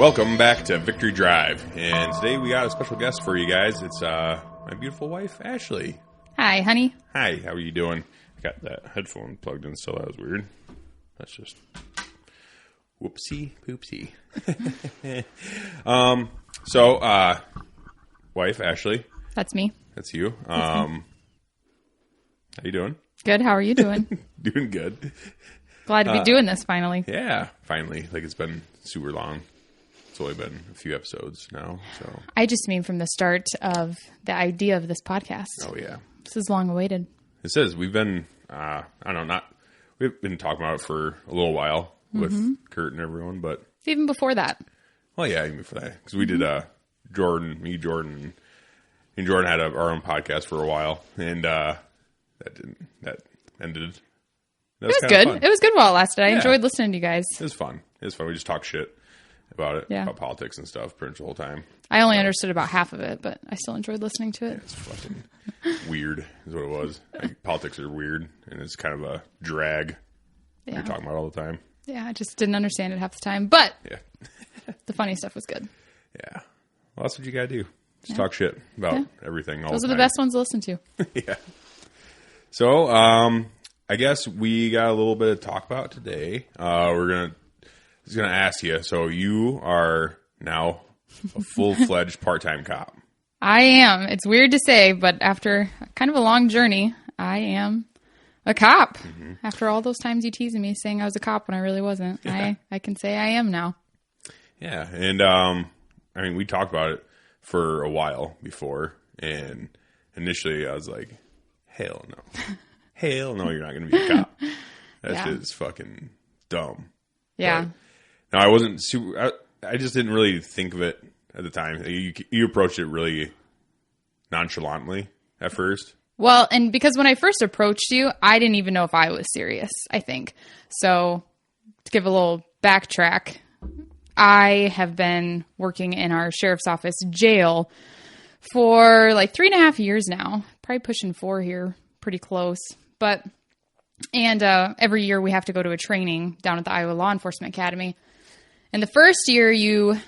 Welcome back to Victory Drive, and today we got a special guest for you guys. It's my beautiful wife, Ashley. Hi, honey. Hi, how are you doing? I got that headphone plugged in, so that was weird. That's just whoopsie poopsie. Wife, Ashley. That's me. That's you. How you doing? Good. How are you doing? Doing good. Glad to be doing this finally. Yeah, finally. Like, it's been super long. It's only been a few episodes now, so. I just mean from the start of the idea of this podcast. Oh, yeah. This is long awaited. It says we've been, we've been talking about it for a little while with Kurt and everyone, but. Even before that. Well, yeah, even before that. Because we did, Jordan and Jordan had our own podcast for a while, and that ended. It was good. Fun. It was good while it lasted. I Yeah. enjoyed listening to you guys. It was fun. We just talked shit about it, Yeah. about politics and stuff pretty much the whole time. I only understood about half of it, but I still enjoyed listening to it. It's fucking weird is what it was. Like, politics are weird, and it's kind of a drag. Yeah. You're talking about all the time. Yeah, I just didn't understand it half the time, but Yeah. the funny stuff was good. Yeah. Well, that's what you gotta do. Just talk shit about everything all Those the are time. the best ones to listen to. Yeah. So, I guess we got a little bit to talk about today. I was gonna ask you. So you are now a full-fledged part-time cop. I am. It's weird to say, but after kind of a long journey, I am a cop. After all those times you teasing me saying I was a cop when I really wasn't, I can say I am now. Yeah, and we talked about it for a while before, and initially I was like, hell no. Hell no, you're not going to be a cop. That Yeah. shit is fucking dumb. Yeah. No, I wasn't super. I just didn't really think of it at the time. You approached it really nonchalantly at first. Well, and because when I first approached you, I didn't even know if I was serious, I think. So to give a little backtrack, I have been working in our sheriff's office jail for like 3.5 years now, probably pushing 4 here, pretty close. And every year we have to go to a training down at the Iowa Law Enforcement Academy. And the first year you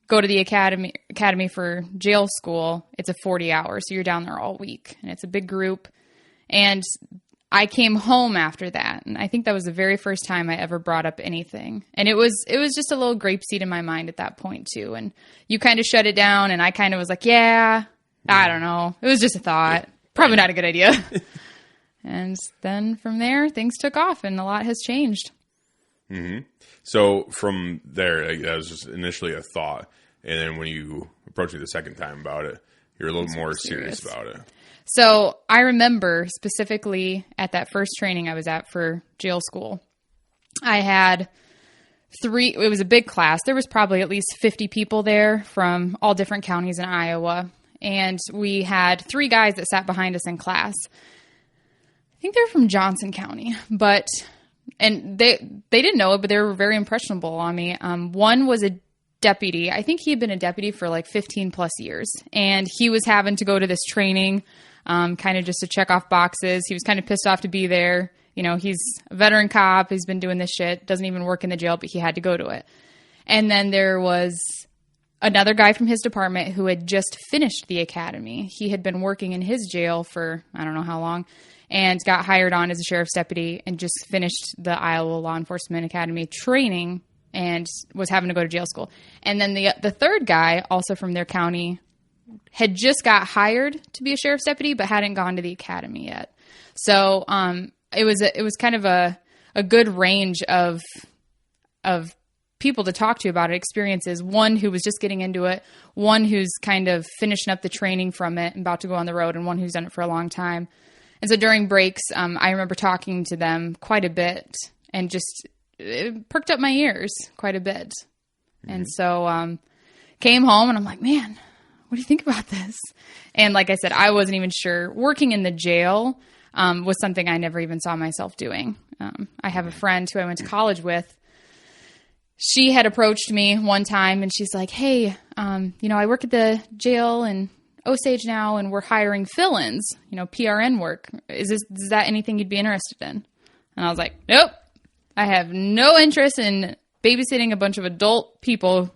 go to the academy for jail school, it's a 40 hours. So you're down there all week and it's a big group. And I came home after that. And I think that was the very first time I ever brought up anything. And it was just a little grape seed in my mind at that point too. And you kind of shut it down and I kind of was like, yeah, I don't know. It was just a thought. Probably not a good idea. And then from there, things took off and a lot has changed. Mm-hmm. So from there, that was just initially a thought. And then when you approached me the second time about it, you're a little more serious about it. So I remember specifically at that first training I was at for jail school, I had it was a big class. There was probably at least 50 people there from all different counties in Iowa. And we had 3 guys that sat behind us in class. I think they're from Johnson County, and they didn't know it, but they were very impressionable on me. One was a deputy. I think he had been a deputy for like 15 plus years, and he was having to go to this training, kind of just to check off boxes. He was kind of pissed off to be there. You know, he's a veteran cop. He's been doing this shit, doesn't even work in the jail, but he had to go to it. And then there was another guy from his department who had just finished the academy. He had been working in his jail for I don't know how long, and got hired on as a sheriff's deputy and just finished the Iowa Law Enforcement Academy training and was having to go to jail school. And then the third guy, also from their county, had just got hired to be a sheriff's deputy but hadn't gone to the academy yet. So it was kind of a good range of people to talk to about it, experiences. One who was just getting into it, one who's kind of finishing up the training from it and about to go on the road, and one who's done it for a long time. And so during breaks, I remember talking to them quite a bit and just it perked up my ears quite a bit. Mm-hmm. And so came home and I'm like, man, what do you think about this? And like I said, I wasn't even sure. Working in the jail was something I never even saw myself doing. I have a friend who I went to college with. She had approached me one time and she's like, hey, I work at the jail in Osage now and we're hiring fill-ins, PRN work. Is that anything you'd be interested in? And I was like, nope, I have no interest in babysitting a bunch of adult people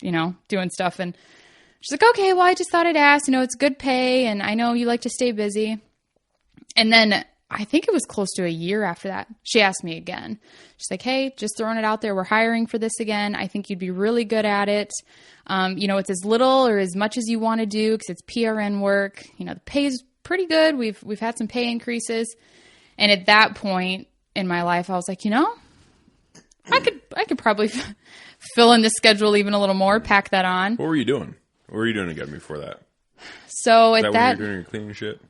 doing stuff. And she's like, okay, well, I just thought I'd ask, it's good pay and I know you like to stay busy. And then I think it was close to a year after that, she asked me again. She's like, hey, just throwing it out there. We're hiring for this again. I think you'd be really good at it. It's as little or as much as you want to do because it's PRN work. The pay's pretty good. We've had some pay increases. And at that point in my life, I was like, I could probably fill in the schedule even a little more, pack that on. What were you doing? What were you doing again before that? So Is at that when you were doing your cleaning shit?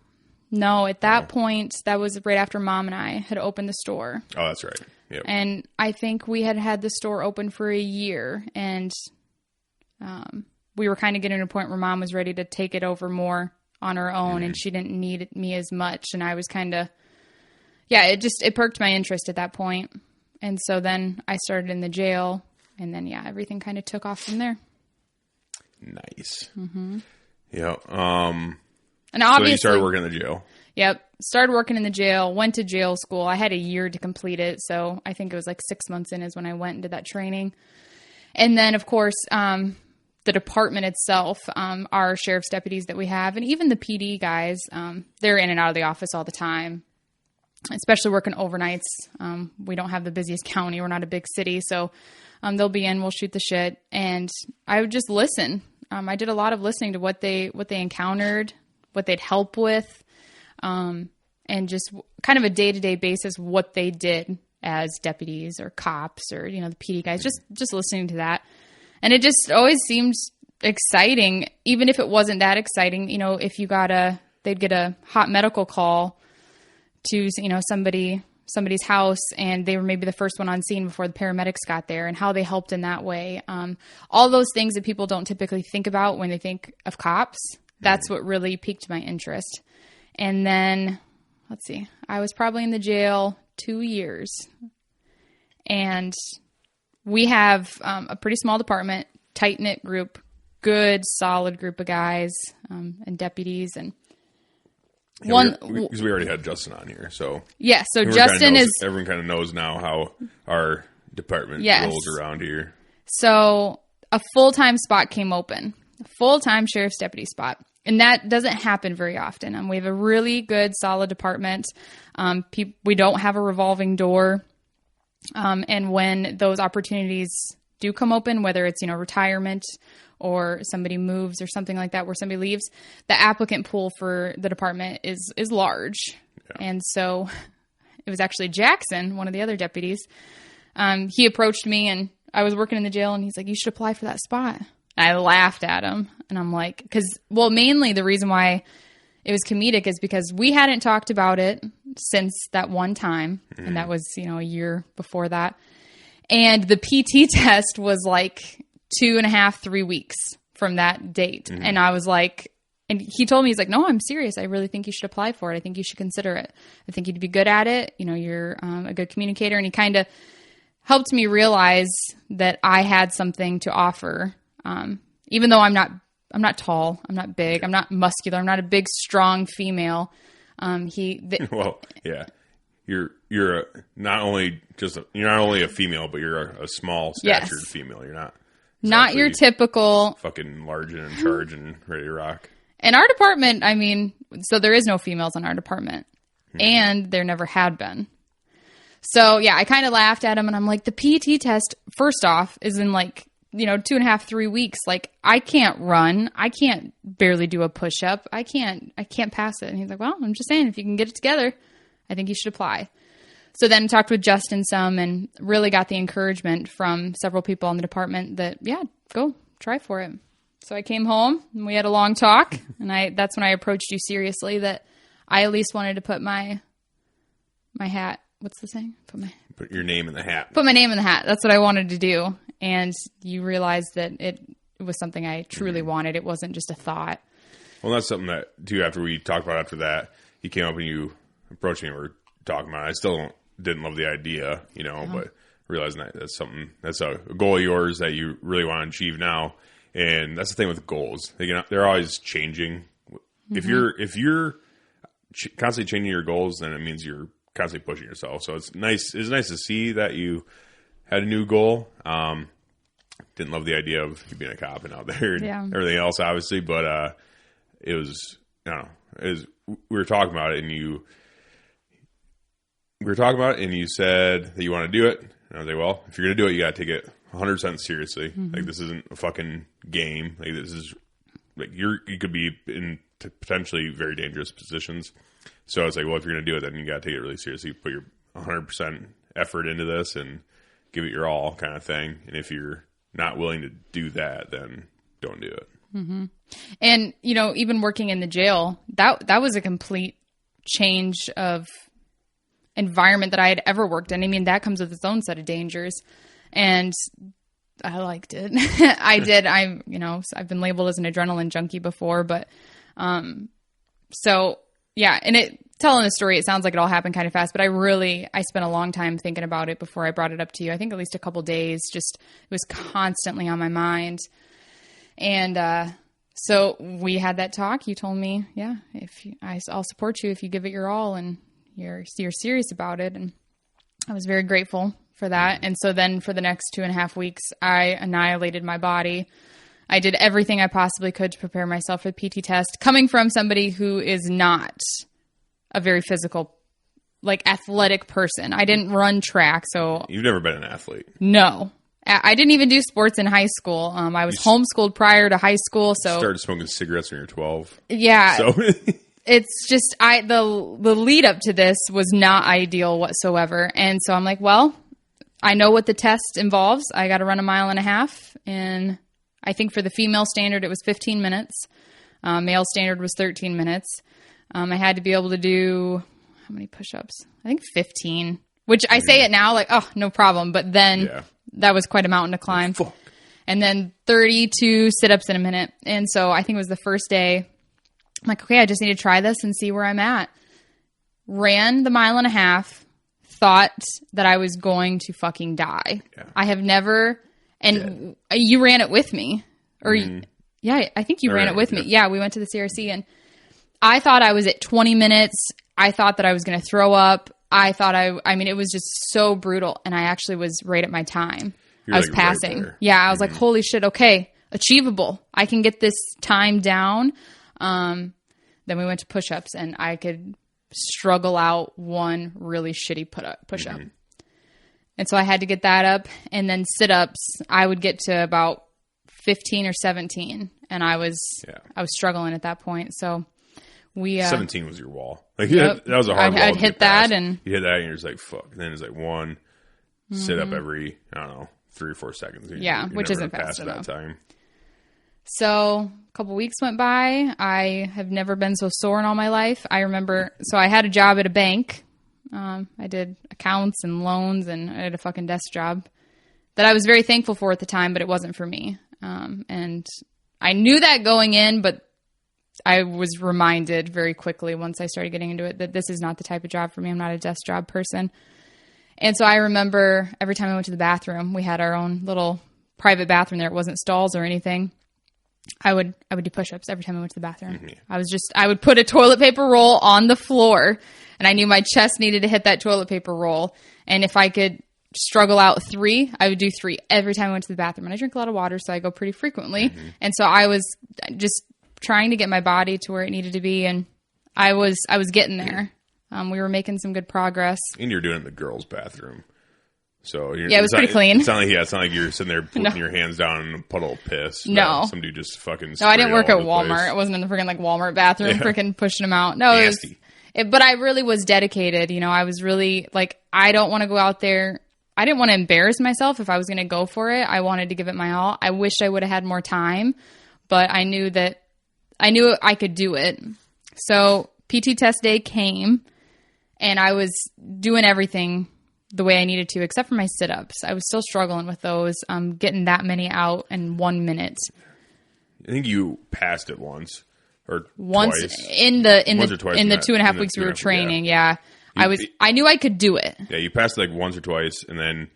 No, at that point, that was right after Mom and I had opened the store. Oh, that's right. Yep. And I think we had the store open for a year, and we were kind of getting to a point where Mom was ready to take it over more on her own, and she didn't need me as much. And I was kind of, it perked my interest at that point. And so then I started in the jail, and then, everything kind of took off from there. Nice. Mm-hmm. Yeah. And obviously, so you started working in the jail. Yep. Started working in the jail, went to jail school. I had a year to complete it. So I think it was like 6 months in is when I went and did that training. And then, of course, the department itself, our sheriff's deputies that we have, and even the PD guys, they're in and out of the office all the time, especially working overnights. We don't have the busiest county. We're not a big city. So they'll be in, we'll shoot the shit. And I would just listen. I did a lot of listening to what they encountered, what they'd help with, and just kind of a day-to-day basis, what they did as deputies or cops or, the PD guys, just listening to that. And it just always seemed exciting, even if it wasn't that exciting. If they'd get a hot medical call to, somebody's house and they were maybe the first one on scene before the paramedics got there, and how they helped in that way. All those things that people don't typically think about when they think of cops. That's what really piqued my interest. And then, let's see, I was probably in the jail 2 years. And we have a pretty small department, tight-knit group, good, solid group of guys and deputies. And because we already had Justin on here, so so Justin everyone kind of knows now how our department rolls around here. So a full-time spot came open, a full-time sheriff's deputy spot. And that doesn't happen very often. We have a really good, solid department. We don't have a revolving door. And when those opportunities do come open, whether it's, retirement or somebody moves or something like that, where somebody leaves, the applicant pool for the department is large. Yeah. And so it was actually Jackson, one of the other deputies. He approached me, and I was working in the jail, and he's like, you should apply for that spot. I laughed at him, and I'm like, mainly the reason why it was comedic is because we hadn't talked about it since that one time, and that was, a year before that. And the PT test was like 2.5, 3 weeks from that date. And I was like, and he told me, he's like, no, I'm serious. I really think you should apply for it. I think you should consider it. I think you'd be good at it. You're a good communicator. And he kind of helped me realize that I had something to offer. Even though I'm not tall, I'm not big, I'm not muscular, I'm not a big, strong female. Well, yeah, you're not only a female, but you're a small statured female. You're not your typical fucking large and in charge and ready to rock. In our department, so there is no females in our department, and there never had been. So I kind of laughed at him, and I'm like, the PT test, first off, is in 2.5, 3 weeks. Like, I can't run. I can't barely do a push-up. I can't pass it. And he's like, well, I'm just saying, if you can get it together, I think you should apply. So then talked with Justin some and really got the encouragement from several people in the department that, go try for it. So I came home and we had a long talk, and that's when I approached you seriously that I at least wanted to put my hat. What's the saying? Put your name in the hat. Put my name in the hat. That's what I wanted to do. And you realized that it was something I truly wanted. It wasn't just a thought. Well, that's something that, too, after we talked about after that, you came up and you approached me and we were talking about it. I still didn't love the idea, but realizing that's a goal of yours that you really want to achieve now. And that's the thing with goals. They're always changing. If you're constantly changing your goals, then it means you're constantly pushing yourself. So it's nice to see that you had a new goal. didn't love the idea of you being a cop and out there and Yeah. everything else, obviously. But it was, I don't know, we were talking about it, and you said that you want to do it. And I was like, well, if you're going to do it, you got to take it 100% seriously. Like, this isn't a fucking game. Like, this is like you could be in potentially very dangerous positions. So I was like, well, if you're going to do it, then you got to take it really seriously. Put your 100% effort into this and give it your all, kind of thing. And if you're not willing to do that, then don't do it. And, you know, even working in the jail, that was a complete change of environment that I had ever worked in. I mean, that comes with its own set of dangers. And I liked it. I did. I've been labeled as an adrenaline junkie before, but, so yeah. And telling the story, it sounds like it all happened kind of fast, but I spent a long time thinking about it before I brought it up to you. I think at least a couple days, it was constantly on my mind. And, so we had that talk. You told me, yeah, I'll support you if you give it your all and you're serious about it. And I was very grateful for that. And so then for the next 2.5 weeks, I annihilated my body. I did everything I possibly could to prepare myself for the PT test, coming from somebody who is not a very physical, like athletic person. I didn't run track. So You've never been an athlete. No. I didn't even do sports in high school. I was homeschooled prior to high school. So started smoking cigarettes when you were 12. Yeah. So it's just, the lead up to this was not ideal whatsoever. And so I'm like, well, I know what the test involves. I got to run 1.5 miles. And I think for the female standard, it was 15 minutes. Male standard was 13 minutes. I had to be able to do, how many push-ups? I think 15, which I say it now like, oh, no problem. But then that was quite a mountain to climb. Fuck. And then 32 sit-ups in a minute. And so I think it was the first day. I'm like, okay, I just need to try this and see where I'm at. Ran the 1.5 miles, thought that I was going to fucking die. Yeah. I have never, and you ran it with me. Or yeah, I think you ran it with me. Yeah, we went to the CRC and I thought I was at 20 minutes. I thought that I was going to throw up. I mean, it was just so brutal. And I actually was right at my time. I was passing. I was like, holy shit. Okay. Achievable. I can get this time down. Then we went to push-ups and I could struggle out one really shitty push-up. And so I had to get that up, and then sit-ups, I would get to about 15 or 17. And I was struggling at that point. So 17 was your wall. Like that was a hard wall. I'd hit that, and you hit that, and you're just like, fuck. And then it's like one sit up every, I don't know, 3 or 4 seconds. You're which isn't fast enough. That time. So a couple weeks went by. I have never been so sore in all my life. I remember, so I had a job at a bank. I did accounts and loans, and I had a fucking desk job that I was very thankful for at the time, but it wasn't for me. And I knew that going in, but I was reminded very quickly once I started getting into it that this is not the type of job for me. I'm not a desk job person. And so I remember every time I went to the bathroom, we had our own little private bathroom there. It wasn't stalls or anything. I would do push-ups every time I went to the bathroom. I would put a toilet paper roll on the floor, and I knew my chest needed to hit that toilet paper roll. And if I could struggle out 3, I would do 3 every time I went to the bathroom. And I drink a lot of water, so I go pretty frequently. And so I was just trying to get my body to where it needed to be, and I was getting there. We were making some good progress. And you're doing it in the girls' bathroom. So it was pretty clean. It's not like you're sitting there putting your hands down in a puddle of piss. No. Some dude just fucking. No, I didn't work at Walmart. I wasn't in the freaking Walmart bathroom, freaking pushing them out. No, nasty. But I really was dedicated. I was really I don't want to go out there. I didn't want to embarrass myself if I was going to go for it. I wanted to give it my all. I wish I would have had more time, but I knew I could do it. So PT test day came, and I was doing everything the way I needed to, except for my sit-ups. I was still struggling with those. Getting that many out in 1 minute. I think you passed it once or twice. In the 2.5 weeks we were training. Yeah. I knew I could do it. Yeah. You passed it once or twice, and then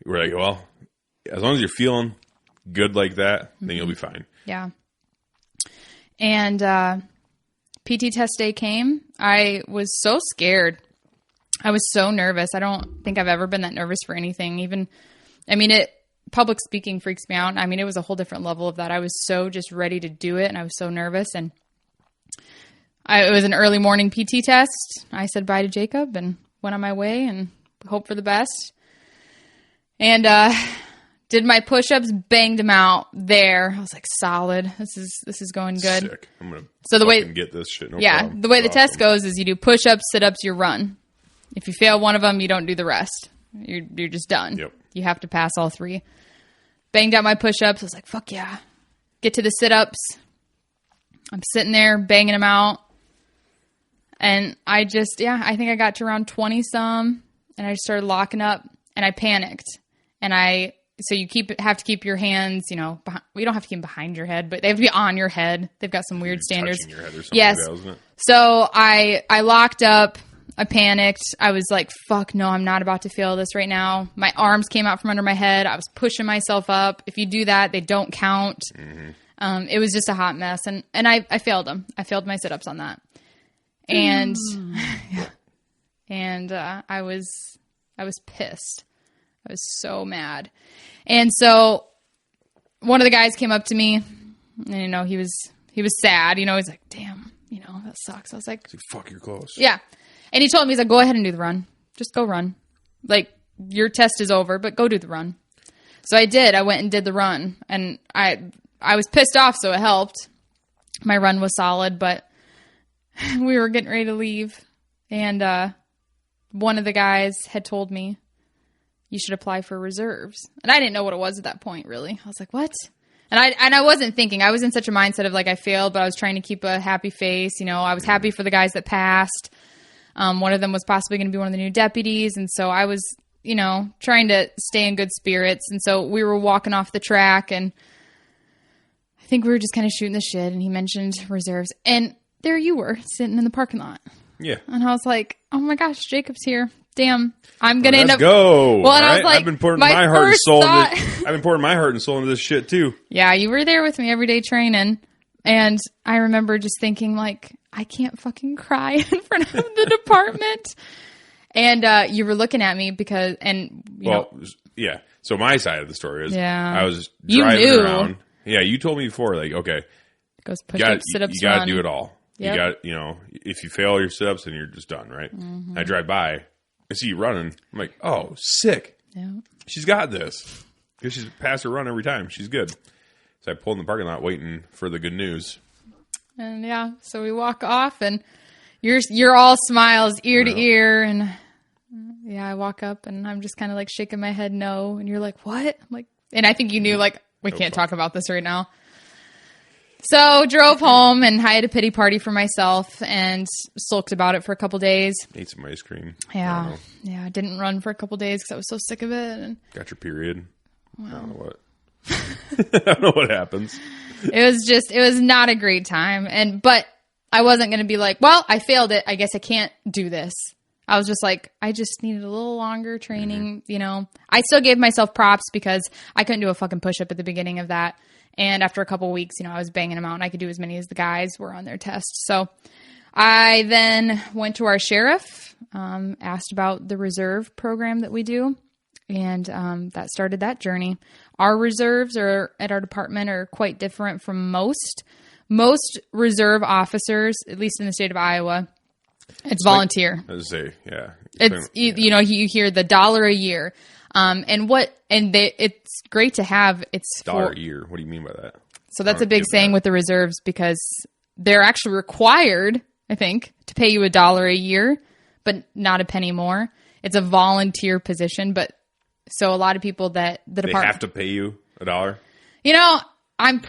you were like, well, as long as you're feeling good like that, then you'll be fine. Yeah. And, PT test day came. I was so scared. I was so nervous. I don't think I've ever been that nervous for anything. public speaking freaks me out. I mean, it was a whole different level of that. I was so just ready to do it, and I was so nervous. And it was an early morning PT test. I said bye to Jacob and went on my way and hope for the best. And did my push-ups, banged them out there. I was like, solid. This is going good. Sick. I'm gonna get this shit. No yeah, problem. the way the test goes is you do push-ups, sit-ups, you run. If you fail one of them, you don't do the rest. You're just done. Yep. You have to pass all 3. Banged out my push-ups. I was like, fuck yeah. Get to the sit-ups. I'm sitting there banging them out. And I think I got to around 20 some, and I just started locking up, and I panicked. And so you have to keep your hands, you don't have to keep them behind your head, but they have to be on your head. They've got some weird standards. Touching your head or something yes. like that, wasn't it? So I locked up. I panicked. I was like, fuck no, I'm not about to fail this right now. My arms came out from under my head. I was pushing myself up. If you do that, they don't count. Mm-hmm. It was just a hot mess. And I failed them. I failed my sit-ups on that. And, I was pissed. I was so mad. And so one of the guys came up to me and, he was sad, he's like, damn, that sucks. I was like, fuck, you're close. Yeah. And he told me, he's like, go ahead and do the run. Just go run. Like, your test is over, but go do the run. So I did. I went and did the run, and I was pissed off, so it helped. My run was solid, but we were getting ready to leave. And one of the guys had told me, you should apply for reserves. And I didn't know what it was at that point, really. I was like, what? And I wasn't thinking. I was in such a mindset of, like, I failed, but I was trying to keep a happy face. I was happy for the guys that passed. One of them was possibly going to be one of the new deputies. And so I was, trying to stay in good spirits. And so we were walking off the track, and I think we were just kind of shooting the shit. And he mentioned reserves. And there you were, sitting in the parking lot. Yeah. And I was like, oh my gosh, Jacob's here. Damn, I'm going to end up. Let's go. Well, and I was like, I've been pouring my heart and soul into this shit too. Yeah, you were there with me every day training. And I remember just thinking, like, I can't fucking cry in front of the department. And you were looking at me because, yeah. So my side of the story is, I was you driving knew. around. Yeah, you told me before, like, okay, goes push ups, sit ups, you got to do it all. Yep. You got, if you fail your sit ups, then you're just done, right? Mm-hmm. I drive by, I see you running. I'm like, oh, sick. Yeah. She's got this because she's passed her run every time. She's good. So I pulled in the parking lot waiting for the good news. And so we walk off, and you're all smiles ear to ear, and I walk up, and I'm just kind of like shaking my head no, and you're like, what? I'm like, and I think you knew, like, we can't talk about this right now. So drove home, and I had a pity party for myself and sulked about it for a couple days. Ate some ice cream. Yeah. I didn't run for a couple days because I was so sick of it. And got your period. Wow. I don't know what. I don't know what happens. It was not a great time. But I wasn't going to be like, well, I failed it. I guess I can't do this. I was just like, I just needed a little longer training. Mm-hmm. I still gave myself props because I couldn't do a fucking push-up at the beginning of that. And after a couple of weeks, I was banging them out, and I could do as many as the guys were on their test. So I then went to our sheriff, asked about the reserve program that we do. And that started that journey. Our reserves at our department are quite different from most reserve officers, at least in the state of Iowa. It's volunteer. I was say, yeah. You hear the $1 a year, it's great to have. It's $1 a year. What do you mean by that? So that's a big saying with the reserves because they're actually required, I think, to pay you $1 a year, but not a penny more. It's a volunteer position, but. So a lot of people that the department... They have to pay you $1? I'm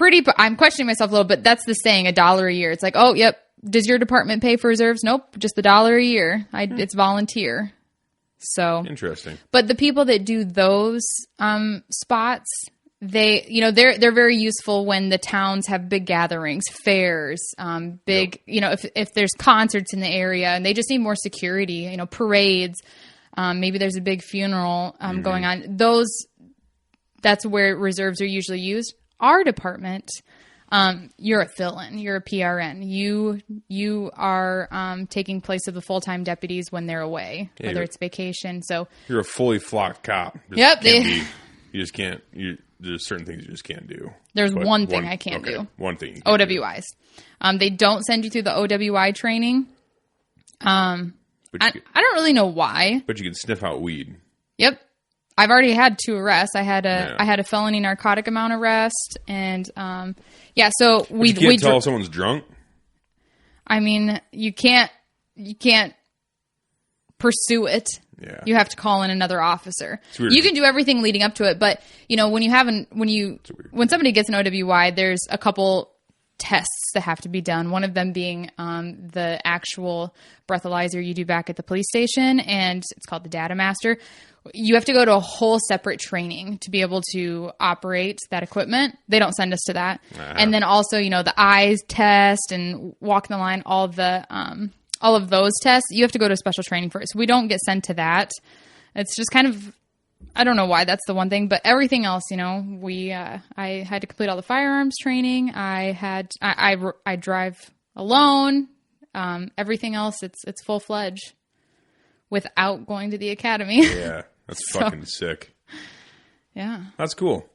questioning myself a little bit. That's the saying, $1 a year. It's like, oh, yep. Does your department pay for reserves? Nope. Just $1 a year. It's volunteer. So... Interesting. But the people that do those spots, they're very useful when the towns have big gatherings, fairs, if there's concerts in the area and they just need more security, parades. Maybe there's a big funeral going on. That's where reserves are usually used. Our department, you're a fill-in. You're a PRN. You are taking place of the full-time deputies when they're away, whether it's vacation. So you're a fully flocked cop. Yep. You just can't. There's certain things you just can't do. There's one thing I can't do. One thing. You can't OWIs. They don't send you through the OWI training. I don't really know why. But you can sniff out weed. Yep. I've already had 2 arrests. I had a felony narcotic amount arrest, and so you can't tell if someone's drunk. I mean, you can't pursue it. Yeah. You have to call in another officer. You can do everything leading up to it, but when somebody gets an OWI, there's a couple tests that have to be done. One of them being the actual breathalyzer you do back at the police station, and it's called the Data Master. You have to go to a whole separate training to be able to operate that equipment. They don't send us to that. And then also, the eyes test and walking the line, all of those tests, you have to go to a special training for it. So we don't get sent to that. It's just kind of, I don't know why that's the one thing, but everything else, I had to complete all the firearms training. I drive alone. Everything else, it's full fledged without going to the academy. Yeah, that's fucking sick. Yeah, that's cool.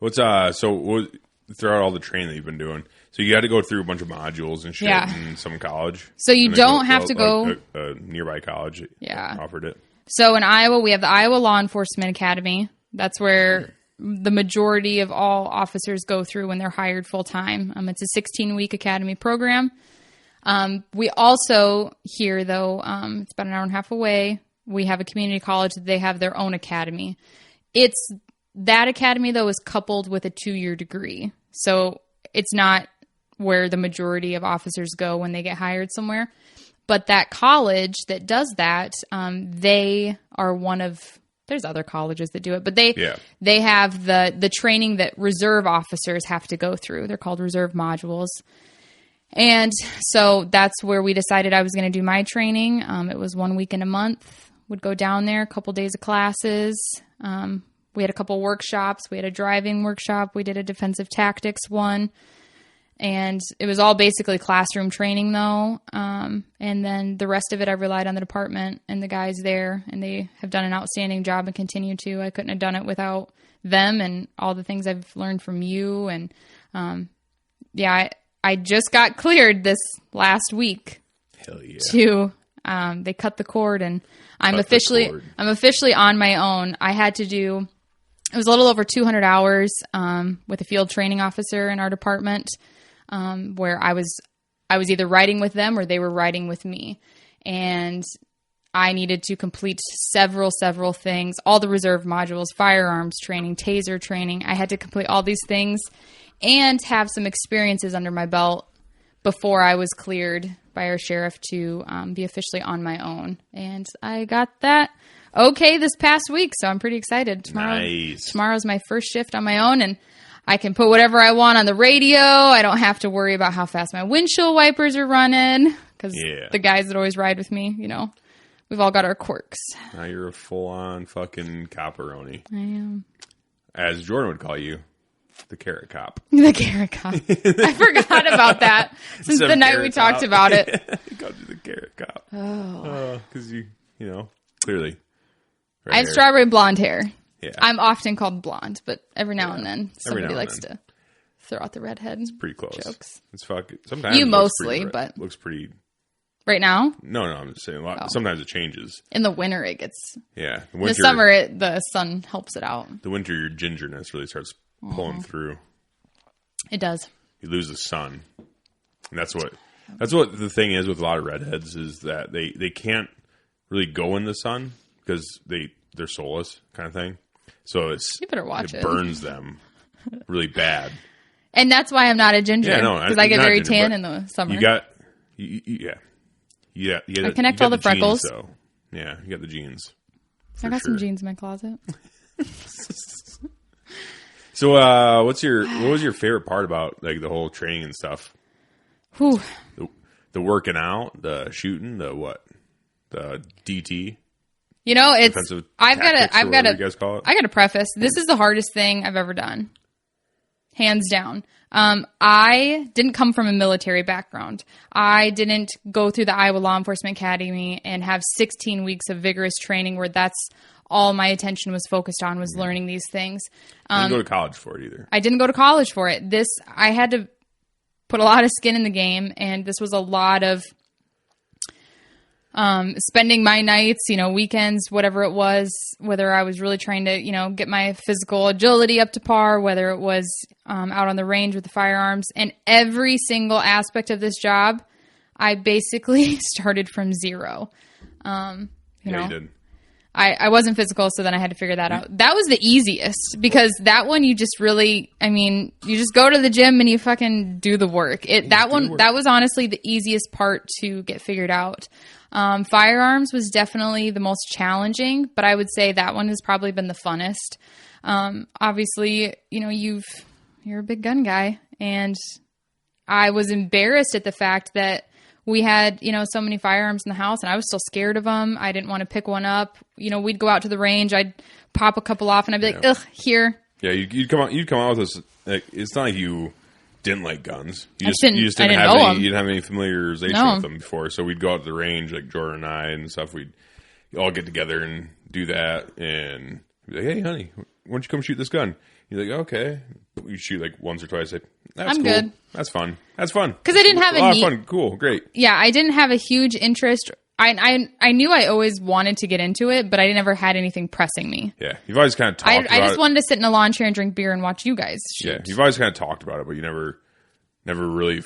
Throughout all the training that you've been doing, so you had to go through a bunch of modules and shit in some college. So you don't have to go a nearby college. Offered it. So in Iowa, we have the Iowa Law Enforcement Academy. That's where the majority of all officers go through when they're hired full time. It's a 16-week academy program. We also here, though, it's about an hour and a half away. We have a community college that they have their own academy. That academy, though, is coupled with a 2-year degree. So it's not where the majority of officers go when they get hired somewhere. But that college that does that, they are one of, there's other colleges that do it, but they have the training that reserve officers have to go through. They're called reserve modules. And so that's where we decided I was going to do my training. It was 1 week in a month. Would go down there, a couple days of classes. We had a couple workshops. We had a driving workshop. We did a defensive tactics one. And it was all basically classroom training, though. And then the rest of it, I relied on the department and the guys there. And they have done an outstanding job and continue to. I couldn't have done it without them and all the things I've learned from you. And I just got cleared this last week. Hell yeah. They cut the cord, and I'm officially on my own. I had to do, it was a little over 200 hours with a field training officer in our department, where I was either riding with them or they were riding with me. And I needed to complete several things, all the reserve modules, firearms training, taser training. I had to complete all these things and have some experiences under my belt before I was cleared by our sheriff to be officially on my own. And I got that this past week, so I'm pretty excited. Tomorrow's my first shift on my own, and I can put whatever I want on the radio. I don't have to worry about how fast my windshield wipers are running, because the guys that always ride with me, we've all got our quirks. Now you're a full-on fucking copperoni. I am. As Jordan would call you, the carrot cop. The carrot cop. I forgot about that since the night we talked about it. He called you the carrot cop. Oh. Because clearly. I have strawberry blonde hair. Yeah. I'm often called blonde, but every now and then somebody likes to throw out the redhead. It's pretty close. Jokes. It's fucking. Sometimes you mostly, but looks pretty. Right now? No, I'm just saying. Sometimes it changes. In the winter, it gets. Yeah, in the summer, the sun helps it out. The winter, your gingerness really starts pulling through. It does. You lose the sun, and that's what the thing is with a lot of redheads is that they can't really go in the sun because they're soulless kind of thing. So you better watch it. It burns them really bad. And that's why I'm not a ginger. Yeah, no, because I get very tan in the summer. I connect all the freckles. Genes, though. Yeah, you got the genes. I got some jeans in my closet. So, what was your favorite part about the whole training and stuff? Whew. The working out, the shooting, the DT. I've got to preface. This is the hardest thing I've ever done, hands down. I didn't come from a military background. I didn't go through the Iowa Law Enforcement Academy and have 16 weeks of vigorous training where that's all my attention was focused on was learning these things. Didn't go to college for it either. I didn't go to college for it. I had to put a lot of skin in the game, and this was a lot of spending my nights, weekends, whatever it was, whether I was really trying to, get my physical agility up to par, whether it was out on the range with the firearms, and every single aspect of this job, I basically started from zero. You did. I wasn't physical, so then I had to figure that out. That was the easiest because that one you just really, you just go to the gym and you fucking do the work. That was honestly the easiest part to get figured out. Firearms was definitely the most challenging, but I would say that one has probably been the funnest. Obviously, you're a big gun guy, and I was embarrassed at the fact that we had, so many firearms in the house, and I was still scared of them. I didn't want to pick one up. We'd go out to the range. I'd pop a couple off, and I'd be like, ugh, here. Yeah, you'd come out with this. Like, it's not like you didn't like guns. You just didn't have know any. them. You didn't have any familiarization with them before. So we'd go out to the range, like Jordan and I and stuff. We'd all get together and do that, and be like, "Hey, honey, why don't you come shoot this gun?" You're like, "Okay." You shoot like once or twice. Like, that's I'm cool. good. That's fun. That's fun. Because I didn't have a lot of fun. Cool. Great. Yeah, I didn't have a huge interest. I knew I always wanted to get into it, but I never had anything pressing me. Yeah, you've always kind of talked about it. I just wanted to sit in a lawn chair and drink beer and watch you guys shoot. Yeah, you've always kind of talked about it, but you never really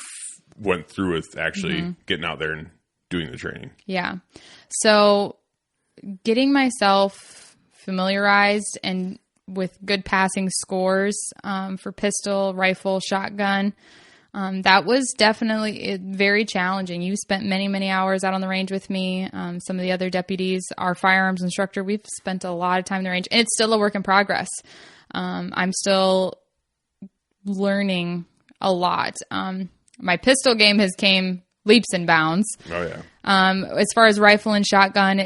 went through with actually getting out there and doing the training. Yeah. So getting myself familiarized and with good passing scores for pistol, rifle, shotgun, that was definitely very challenging. You spent many, many hours out on the range with me. Some of the other deputies, our firearms instructor, we've spent a lot of time in the range, and it's still a work in progress. I'm still learning a lot. My pistol game has came leaps and bounds. Oh yeah. As far as rifle and shotgun,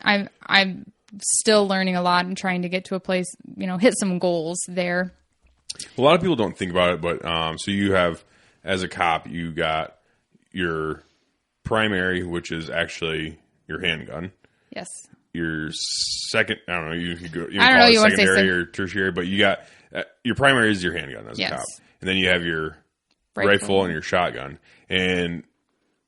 I'm still learning a lot and trying to get to a place, hit some goals there. A lot of people don't think about it, but so you have, as a cop, you got your primary, which is actually your handgun. Yes. Your second, I don't know, you could go, I don't know, you want to say secondary or tertiary, but you got your primary is your handgun as a cop, and then you have your rifle and your shotgun. And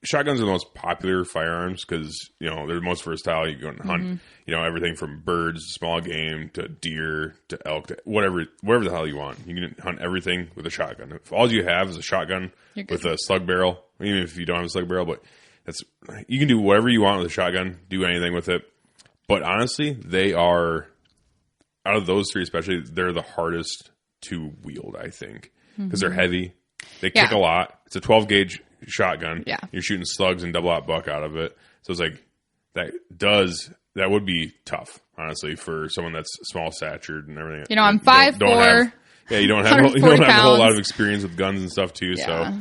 shotguns are the most popular firearms because they're the most versatile. You go and hunt, everything from birds, small game, to deer, to elk, to whatever the hell you want. You can hunt everything with a shotgun. If all you have is a shotgun with a slug barrel, even if you don't have a slug barrel, but you can do whatever you want with a shotgun. Do anything with it. But honestly, they are, out of those three especially, they're the hardest to wield, I think, because they're heavy. They kick a lot. It's a 12 gauge shotgun. Yeah. You're shooting slugs and double-aught buck out of it. So it's like that would be tough, honestly, for someone that's small statured and everything. I'm 5'4". You don't have a whole lot of experience with guns and stuff too. Yeah. So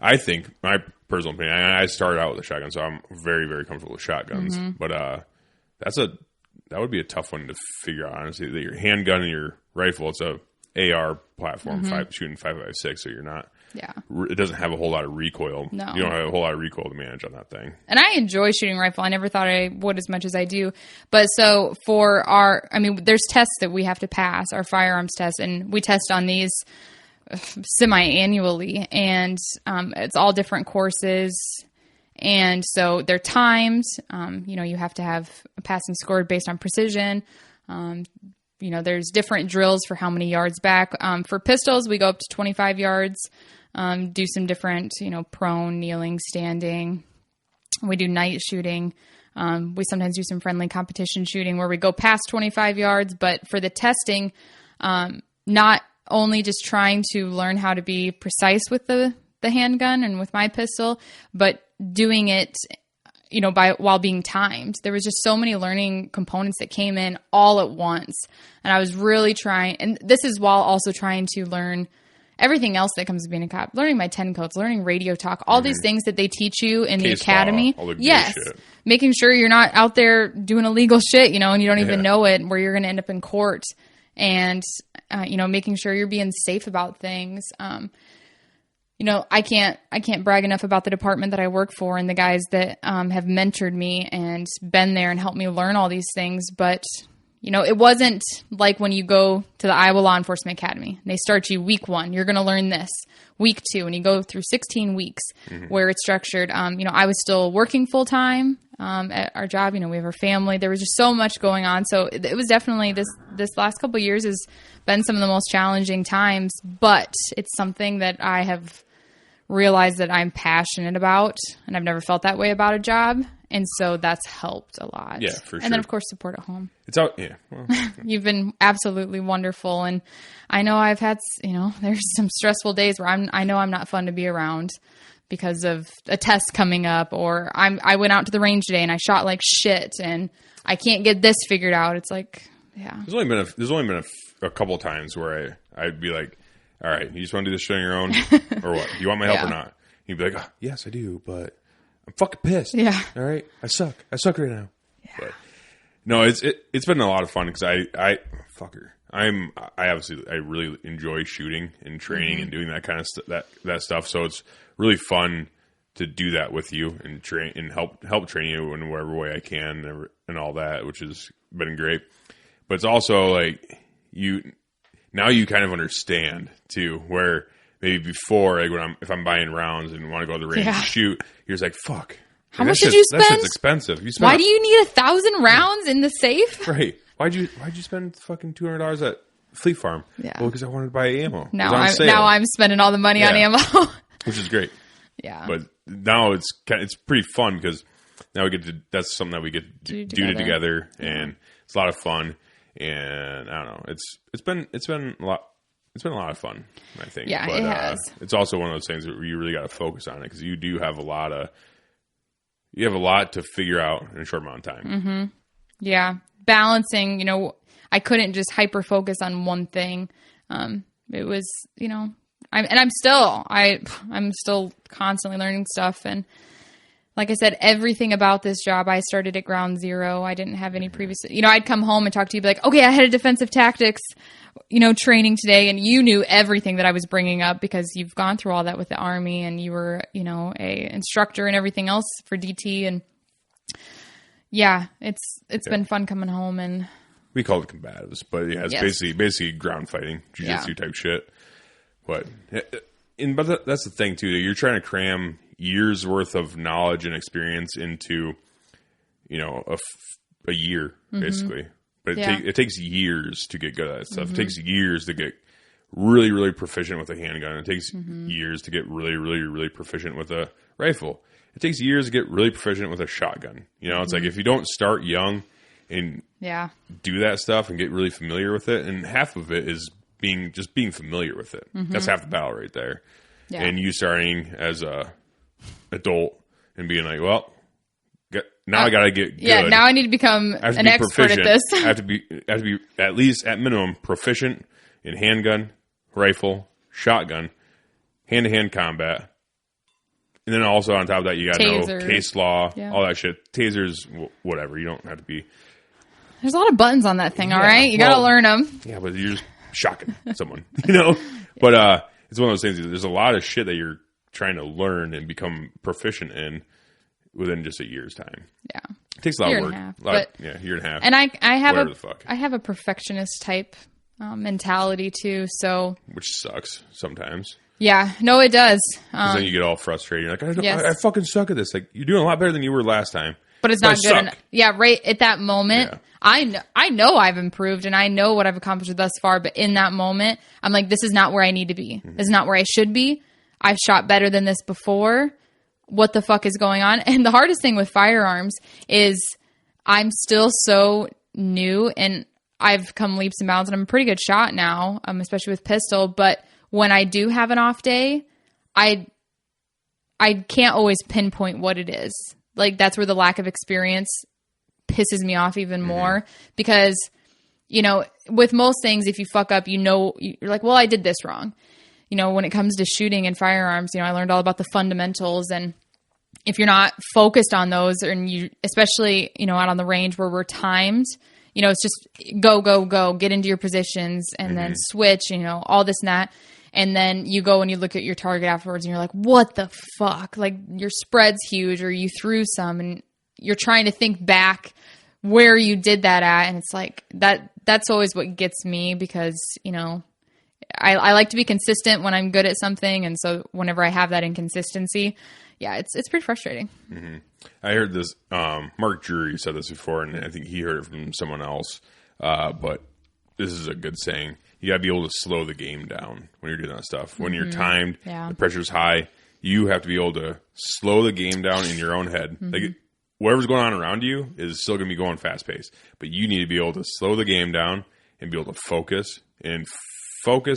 I think, my personal opinion, I started out with a shotgun, so I'm very, very comfortable with shotguns. But that would be a tough one to figure out, honestly. That your handgun and your rifle, it's a AR platform, shooting 5.56, so you're not. Yeah. It doesn't have a whole lot of recoil. No. You don't have a whole lot of recoil to manage on that thing. And I enjoy shooting rifle. I never thought I would as much as I do. But so for there's tests that we have to pass, our firearms tests, and we test on these semi-annually. And it's all different courses. And so they're timed. You have to have a passing score based on precision. There's different drills for how many yards back. For pistols, we go up to 25 yards. Do some different, prone, kneeling, standing. We do night shooting. We sometimes do some friendly competition shooting where we go past 25 yards. But for the testing, not only just trying to learn how to be precise with the handgun and with my pistol, but doing it, while being timed. There was just so many learning components that came in all at once. And I was really trying, and this is while also trying to learn everything else that comes with being a cop, learning my 10 codes, learning radio talk, all these things that they teach you in the academy. Yes. Making sure you're not out there doing illegal shit, and you don't even know it, where you're going to end up in court, and, making sure you're being safe about things. I can't brag enough about the department that I work for and the guys that have mentored me and been there and helped me learn all these things. But, it wasn't like when you go to the Iowa Law Enforcement Academy. They start you week 1. You're going to learn this. Week 2, and you go through 16 weeks where it's structured. I was still working full time at our job. We have our family. There was just so much going on. So it was definitely this last couple of years has been some of the most challenging times, but it's something that I have realized that I'm passionate about, and I've never felt that way about a job. And so that's helped a lot. Yeah, for sure. And then, of course, support at home. It's out. Yeah. Well, You've been absolutely wonderful. And I know I've had, there's some stressful days where I know I'm not fun to be around because of a test coming up, or I went out to the range today and I shot like shit and I can't get this figured out. It's like, yeah. There's only been a couple times where I'd be like, all right, you just want to do this shit on your own or what? Do you want my help or not? You'd be like, oh, yes, I do, but I'm fucking pissed. Yeah. All right. I suck right now. Yeah. But no, it's been a lot of fun because I really enjoy shooting and training and doing that kind of that stuff. So it's really fun to do that with you and train and help train you in whatever way I can and all that, which has been great. But it's also like now you kind of understand too, where maybe before, like if I'm buying rounds and want to go to the range and shoot, you're just like, fuck. How much did you spend? That shit's expensive. Why do you need 1,000 rounds in the safe? Right. Why'd you spend fucking $200 at Fleet Farm? Yeah. Well, because I wanted to buy ammo. Now I'm spending all the money on ammo. Which is great. Yeah. But now it's pretty fun because now that's something that we get to do together, and it's a lot of fun. And I don't know, it's been a lot. It's been a lot of fun, I think. Yeah, but, it has. It's also one of those things that you really got to focus on it because you do have a lot to figure out in a short amount of time. Mm-hmm. Yeah, balancing. I couldn't just hyper focus on one thing. It was, I'm still constantly learning stuff. And like I said, everything about this job, I started at ground zero. I didn't have any previous, I'd come home and talk to you, be like, okay, I had a defensive tactics, training today. And you knew everything that I was bringing up because you've gone through all that with the Army and you were, a instructor and everything else for DT. And yeah, it's been fun coming home. And we call it combatives, but yeah, it's basically ground fighting, jiu-jitsu type shit. But that's the thing too, that you're trying to cram years worth of knowledge and experience into, a year basically. But it takes years to get good at that stuff. It takes years to get really, really proficient with a handgun. It takes years to get really, really, really proficient with a rifle. It takes years to get really proficient with a shotgun. It's like if you don't start young and do that stuff and get really familiar with it, and half of it is being familiar with it. That's half the battle right there. Yeah. And you starting as a adult and being like, well, now I got to get good. Yeah, now I need to become an expert at this. I have to be at least at minimum proficient in handgun, rifle, shotgun, hand-to-hand combat. And then also on top of that, you got to know case law, all that shit. Tasers, whatever. You don't have to be. There's a lot of buttons on that thing, all right? You got to learn them. Yeah, but you're just shocking someone, But it's one of those things. There's a lot of shit that you're trying to learn and become proficient in within just a year's time. Yeah. It takes a lot of work. Year and a half. And I have a perfectionist type mentality too, so. Which sucks sometimes. Yeah, no, it does. Because then you get all frustrated. You're like, I fucking suck at this. Like, you're doing a lot better than you were last time. But it's not good enough. Yeah, right at that moment, I know I've improved and I know what I've accomplished thus far. But in that moment, I'm like, this is not where I need to be. This is not where I should be. I've shot better than this before. What the fuck is going on? And the hardest thing with firearms is I'm still so new and I've come leaps and bounds and I'm a pretty good shot now, especially with pistol. But when I do have an off day, I can't always pinpoint what it is. Like, that's where the lack of experience pisses me off even more because, with most things, if you fuck up, you're like, well, I did this wrong. When it comes to shooting and firearms, I learned all about the fundamentals. And if you're not focused on those, and you, especially, out on the range where we're timed, it's just go, go, go, get into your positions and then switch, all this and that. And then you go and you look at your target afterwards and you're like, what the fuck? Like, your spread's huge or you threw some and you're trying to think back where you did that at. And it's like that's always what gets me because, you know, I like to be consistent when I'm good at something. And so whenever I have that inconsistency, yeah, it's pretty frustrating. Mm-hmm. I heard this, Mark Drury said this before, and I think he heard it from someone else. But this is a good saying. You gotta be able to slow the game down when you're doing that stuff. When you're timed, the pressure's high, you have to be able to slow the game down in your own head. Like whatever's going on around you is still gonna be going fast paced, but you need to be able to slow the game down and be able to focus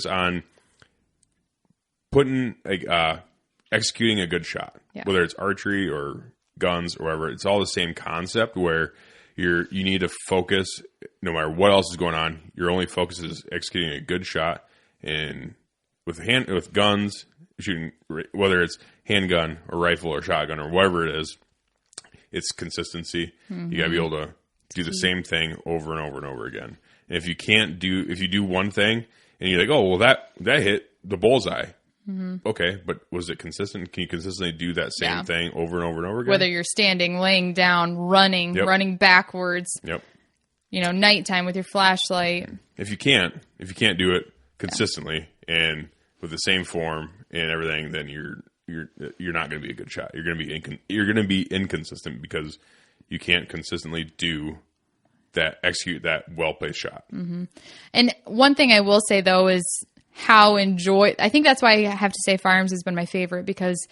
on putting executing a good shot, whether it's archery or guns or whatever. It's all the same concept where you need to focus no matter what else is going on. Your only focus is executing a good shot. And with guns, shooting, whether it's handgun or rifle or shotgun or whatever it is, it's consistency. You got to be able to do the same thing over and over and over again. And if you do one thing and you're like, oh, well, that hit the bullseye. Okay, but was it consistent? Can you consistently do that same thing over and over and over again? Whether you're standing, laying down, running backwards, you know, nighttime with your flashlight. If you can't do it consistently and with the same form and everything, then you're not going to be a good shot. You're going to be inconsistent because you can't consistently execute that well placed shot. And one thing I will say though is I think that's why I have to say firearms has been my favorite, because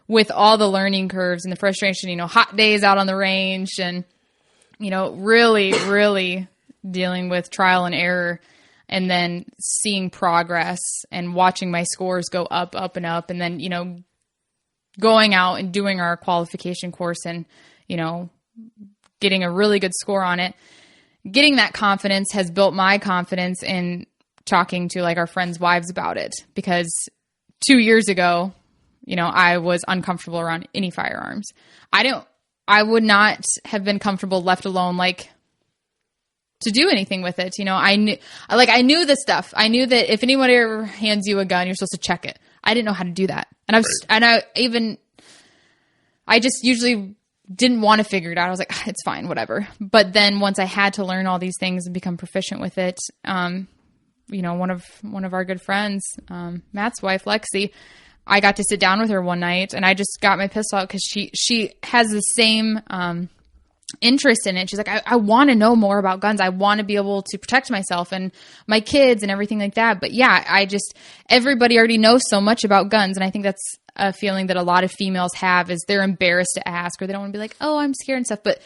with all the learning curves and the frustration, you know, hot days out on the range and, you know, really, really dealing with trial and error and then seeing progress and watching my scores go up, up and up. And then, you know, going out and doing our qualification course and, you know, getting a really good score on it, getting that confidence has built my confidence in talking to like our friends' wives about it, because 2 years ago, you know, I was uncomfortable around any firearms. I would not have been comfortable left alone, like to do anything with it. You know, I knew this stuff. I knew that if anyone ever hands you a gun, you're supposed to check it. I didn't know how to do that. And I just usually didn't want to figure it out. I was like, it's fine, whatever. But then once I had to learn all these things and become proficient with it, you know, one of our good friends, Matt's wife, Lexi, I got to sit down with her one night and I just got my pistol out because she has the same interest in it. She's like, I want to know more about guns. I want to be able to protect myself and my kids and everything like that. But yeah, everybody already knows so much about guns. And I think that's a feeling that a lot of females have, is they're embarrassed to ask, or they don't want to be like, oh, I'm scared and stuff. But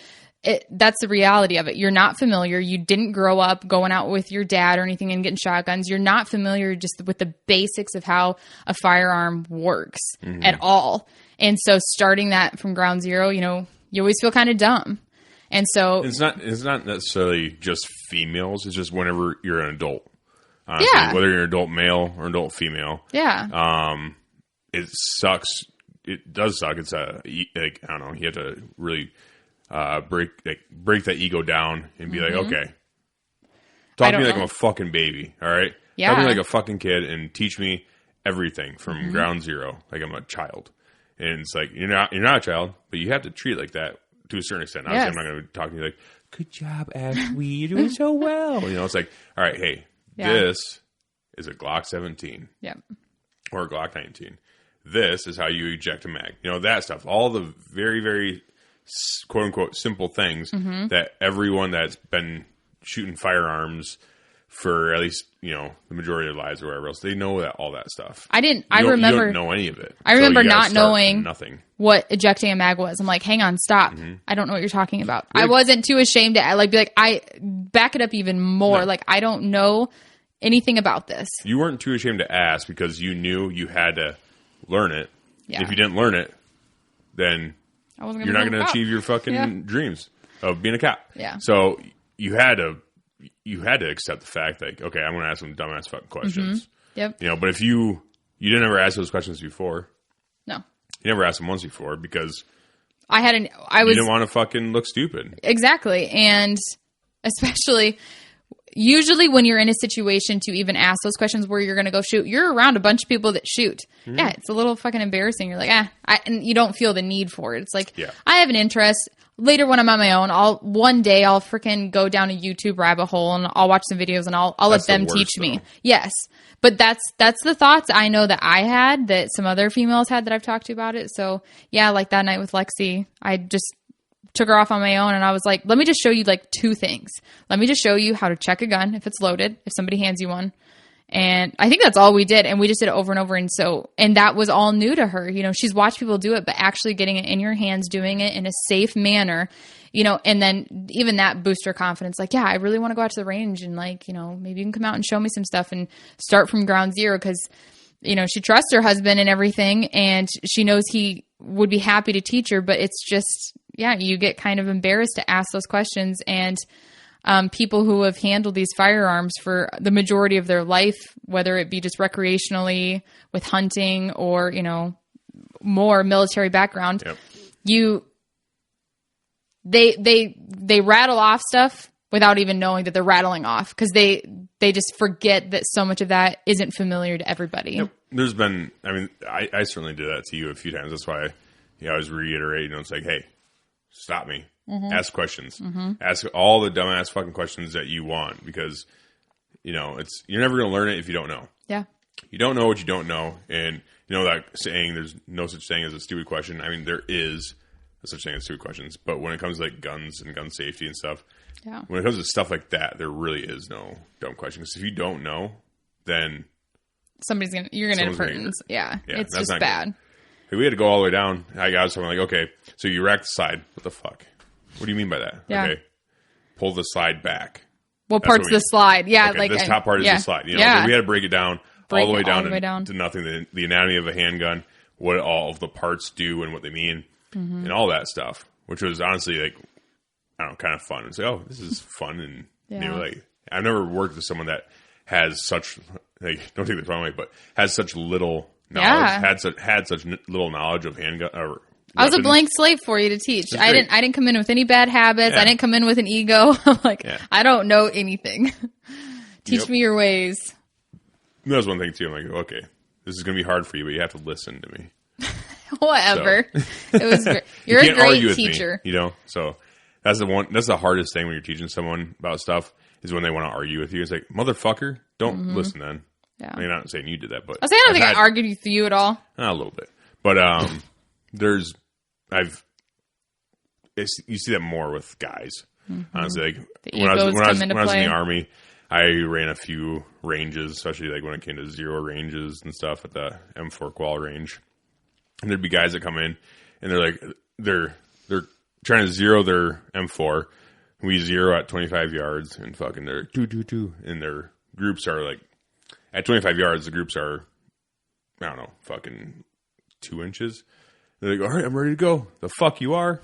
that's the reality of it. You're not familiar. You didn't grow up going out with your dad or anything and getting shotguns. You're not familiar just with the basics of how a firearm works at all. And so starting that from ground zero, you know, you always feel kind of dumb. And so it's not necessarily just females. It's just whenever you're an adult, honestly, whether you're an adult male or an adult female. Yeah. It sucks. It does suck. It's like, I don't know. You have to really break that ego down and be like, okay, talk to me like I'm a fucking baby. All right. Yeah. Talk to me like a fucking kid and teach me everything from ground zero. Like I'm a child. And it's like, you're not a child, but you have to treat it like that to a certain extent. Obviously, I'm not going to talk to you like, good job, Ashley. You're doing so well. You know, it's like, all right, hey, this is a Glock 17 or a Glock 19. This is how you eject a mag. You know, that stuff. All the very, very quote unquote simple things that everyone that's been shooting firearms for at least, you know, the majority of their lives or whatever else, they know all that stuff. I remember you don't know any of it. I remember not knowing nothing. What ejecting a mag was. I'm like, hang on, stop. I don't know what you're talking about. I wasn't too ashamed to be like, I back it up even more. No. Like, I don't know anything about this. You weren't too ashamed to ask because you knew you had to learn it. Yeah. If you didn't learn it, then you're not going to achieve your fucking dreams of being a cop. Yeah. So you had to accept the fact that, okay, I'm going to ask some dumbass fucking questions. Yep. You know, but if you didn't ever ask those questions before. No. You never asked them once before because you didn't want to fucking look stupid. Exactly. And especially usually when you're in a situation to even ask those questions where you're going to go shoot, you're around a bunch of people that shoot. Yeah, it's a little fucking embarrassing. You're like, and you don't feel the need for it. It's like, I have an interest. later when I'm on my own, one day I'll freaking go down a YouTube rabbit hole and I'll watch some videos and I'll let them teach me. Yes. But that's the thoughts I know that I had, that some other females had that I've talked to about it. So yeah, like that night with Lexi, I just took her off on my own and I was like, let me just show you like 2 things. Let me just show you how to check a gun if it's loaded, if somebody hands you one. And I think that's all we did. And we just did it over and over. And that was all new to her. You know, she's watched people do it, but actually getting it in your hands, doing it in a safe manner, you know, and then even that boosts her confidence. Like, yeah, I really want to go out to the range and like, you know, maybe you can come out and show me some stuff and start from ground zero. Cause, you know, she trusts her husband and everything. And she knows he would be happy to teach her, but it's just, yeah, you get kind of embarrassed to ask those questions. And people who have handled these firearms for the majority of their life, whether it be just recreationally with hunting or, you know, more military background, they rattle off stuff without even knowing that they're rattling off, because they just forget that so much of that isn't familiar to everybody. Yep. There's been, I mean, I certainly did that to you a few times. That's why I always reiterate, you know, it's like, hey, stop me. Mm-hmm. Ask questions. Mm-hmm. Ask all the dumbass fucking questions that you want, because, you know, you're never going to learn it if you don't know. Yeah. You don't know what you don't know. And, you know, that saying, there's no such thing as a stupid question. I mean, there is a such thing as stupid questions. But when it comes to like guns and gun safety and stuff, when it comes to stuff like that, there really is no dumb question. Because if you don't know, then you're going to inadvertently. Yeah. It's just bad. Hey, we had to go all the way down. I got someone like, okay, so you racked the slide. What the fuck? What do you mean by that? Yeah. Okay. Pull the slide back. What part's the slide? Yeah. Okay, like this top part is the slide. You know, so we had to break it down all the way down to nothing. The anatomy of a handgun, what all of the parts do and what they mean, and all that stuff, which was honestly like, I don't know, kind of fun. It's like, oh, this is fun. And you know, like, I've never worked with someone that has such, like, don't take this wrong way, but has such little knowledge, had such little knowledge of handgun or I was a blank slate for you to teach. I didn't come in with any bad habits. I didn't come in with an ego. I'm like, I don't know anything. Teach me your ways. That was one thing too. I'm like, okay, this is going to be hard for you, but you have to listen to me. Whatever. It was. You're a great teacher. Me, you know, so that's the hardest thing when you're teaching someone about stuff, is when they want to argue with you. It's like, motherfucker, don't listen then. Yeah. I mean, I'm not saying you did that, but I don't think I argued with you at all. A little bit, but you see that more with guys. Honestly, like when I was in the Army, I ran a few ranges, especially like when it came to zero ranges and stuff at the M4 Qual range. And there'd be guys that come in and they're like, they're trying to zero their M4. We zero at 25 yards and fucking they're 2-2-2, and their groups are like at 25 yards. The groups are, I don't know, fucking 2 inches. They're like, all right, I'm ready to go. The fuck you are?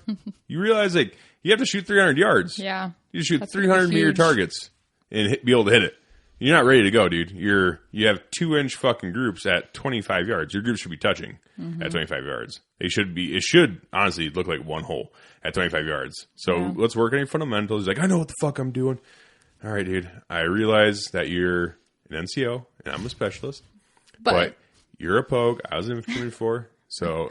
You realize, like, you have to shoot 300 yards. Yeah. You shoot 300-meter targets and be able to hit it. You're not ready to go, dude. You have 2-inch fucking groups at 25 yards. Your groups should be touching at 25 yards. It should honestly look like one hole at 25 yards. So let's work on your fundamentals. He's like, I know what the fuck I'm doing. All right, dude. I realize that you're an NCO and I'm a specialist, but you're a pogue. I was in infantry before. So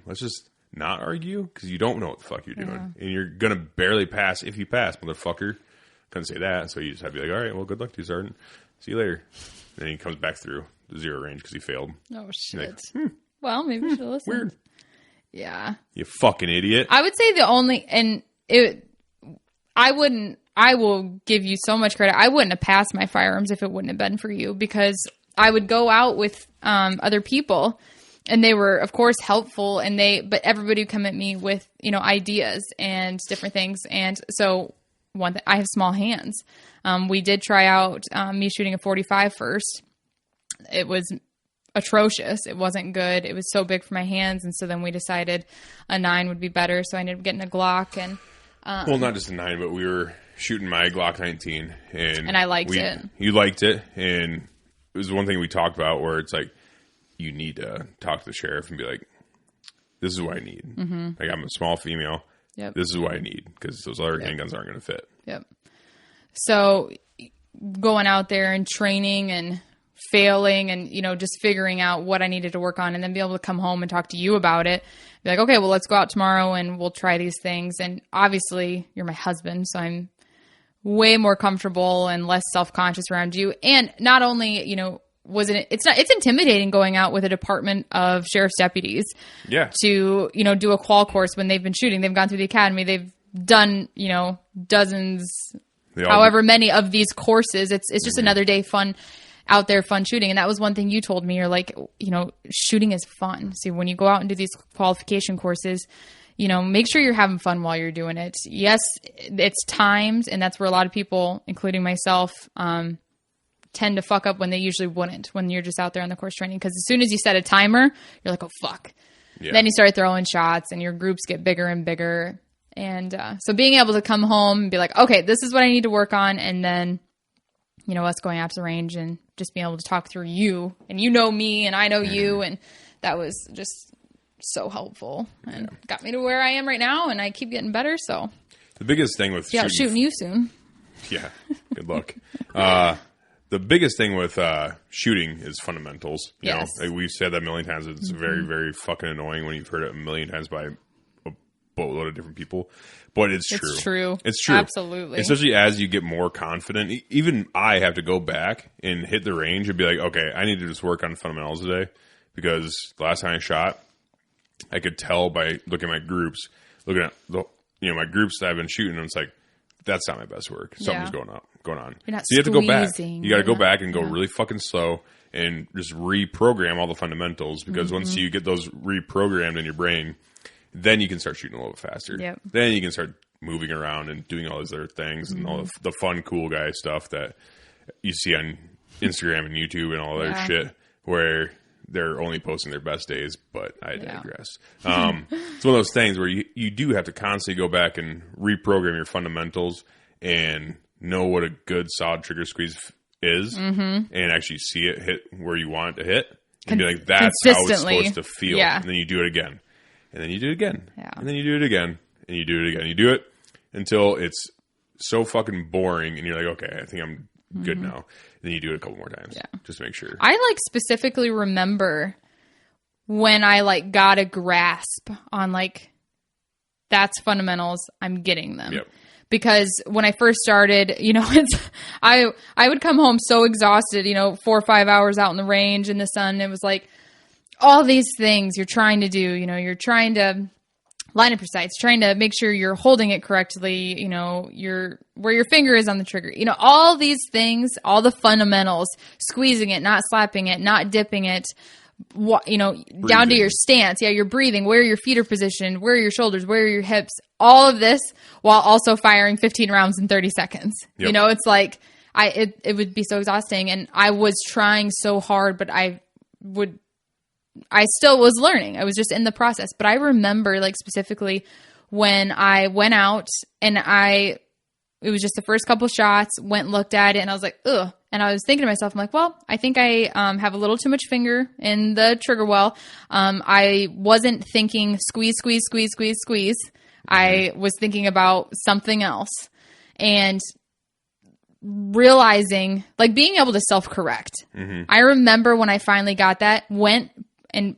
let's just not argue, because you don't know what the fuck you're doing. And you're going to barely pass if you pass, motherfucker. Couldn't say that. So you just have to be like, all right, well, good luck to you, Sergeant. See you later. Then he comes back through the zero range because he failed. Oh, shit. Like, well, maybe you should listen. Weird. Yeah. You fucking idiot. I would say I will give you so much credit. I wouldn't have passed my firearms if it wouldn't have been for you, because I would go out with other people. And they were, of course, helpful, but everybody would come at me with, you know, ideas and different things. And so I have small hands. We did try out me shooting a 45 first. It was atrocious. It wasn't good. It was so big for my hands. And so then we decided a 9 would be better. So I ended up getting a Glock. And well, not just a 9, but we were shooting my Glock 19. And I liked it. You liked it. And it was one thing we talked about where it's like, you need to talk to the sheriff and be like, this is what I need. Mm-hmm. Like, I'm a small female. Yep. This is what I need, because those other handguns aren't going to fit. Yep. So going out there and training and failing and, just figuring out what I needed to work on, and then be able to come home and talk to you about it. Be like, okay, well, let's go out tomorrow and we'll try these things. And obviously you're my husband, so I'm way more comfortable and less self-conscious around you. And not only, it's intimidating going out with a department of sheriff's deputies to, do a qual course when they've been shooting. They've gone through the academy. They've done, dozens, however many of these courses. It's just another day out there fun shooting. And that was one thing you told me. You're like, shooting is fun. So when you go out and do these qualification courses, make sure you're having fun while you're doing it. Yes, it's timed, and that's where a lot of people, including myself, tend to fuck up when they usually wouldn't when you're just out there on the course training. Because as soon as you set a timer, you're like, oh, fuck. Yeah. Then you start throwing shots, and your groups get bigger and bigger. And so being able to come home and be like, okay, this is what I need to work on, and then us going out to the range and just being able to talk through you, and me and I know you, and that was just so helpul and got me to where I am right now, and I keep getting better. So the biggest thing with shooting you soon. Yeah, good luck. The biggest thing with shooting is fundamentals. You know, we've said that a million times. It's very, very fucking annoying when you've heard it a million times by a boatload of different people. But it's true. It's true. Absolutely. Especially as you get more confident. Even I have to go back and hit the range and be like, okay, I need to just work on fundamentals today. Because the last time I shot, I could tell by looking at my groups, looking at my groups that I've been shooting, and it's like, that's not my best work. Something's going on. You're not so you have to go back. You got to go back and go really fucking slow and just reprogram all the fundamentals, because once you get those reprogrammed in your brain, then you can start shooting a little bit faster. Yep. Then you can start moving around and doing all these other things and all the fun, cool guy stuff that you see on Instagram and YouTube and all that shit, where they're only posting their best days, but I digress. It's one of those things where you do have to constantly go back and reprogram your fundamentals and know what a good solid trigger squeeze is and actually see it hit where you want it to hit and be like, that's how it's supposed to feel. Yeah. And then you do it again. And then you do it again. Yeah. And then you do it again. And you do it again. You do it until it's so fucking boring and you're like, okay, I think I'm good now. And then you do it a couple more times just to make sure. I specifically remember when I got a grasp on that's fundamentals. I'm getting them. Yep. Because when I first started, I would come home so exhausted, 4 or 5 hours out in the range in the sun. It was like all these things you're trying to do, you're trying to line up your sights, trying to make sure you're holding it correctly, where your finger is on the trigger, all these things, all the fundamentals, squeezing it, not slapping it, not dipping it, down to your stance. Yeah, your breathing, where your feet are positioned, where are your shoulders, where are your hips, all of this while also firing 15 rounds in 30 seconds. Yep. It's like it would be so exhausting, and I was trying so hard, but I still was learning. I was just in the process. But I remember specifically when I went out and it was just the first couple shots, went and looked at it, and I was like, ugh. And I was thinking to myself, I'm like, well, I think I have a little too much finger in the trigger well. I wasn't thinking squeeze, squeeze, squeeze, squeeze, squeeze. I was thinking about something else. And realizing, being able to self-correct. I remember when I finally got that, went and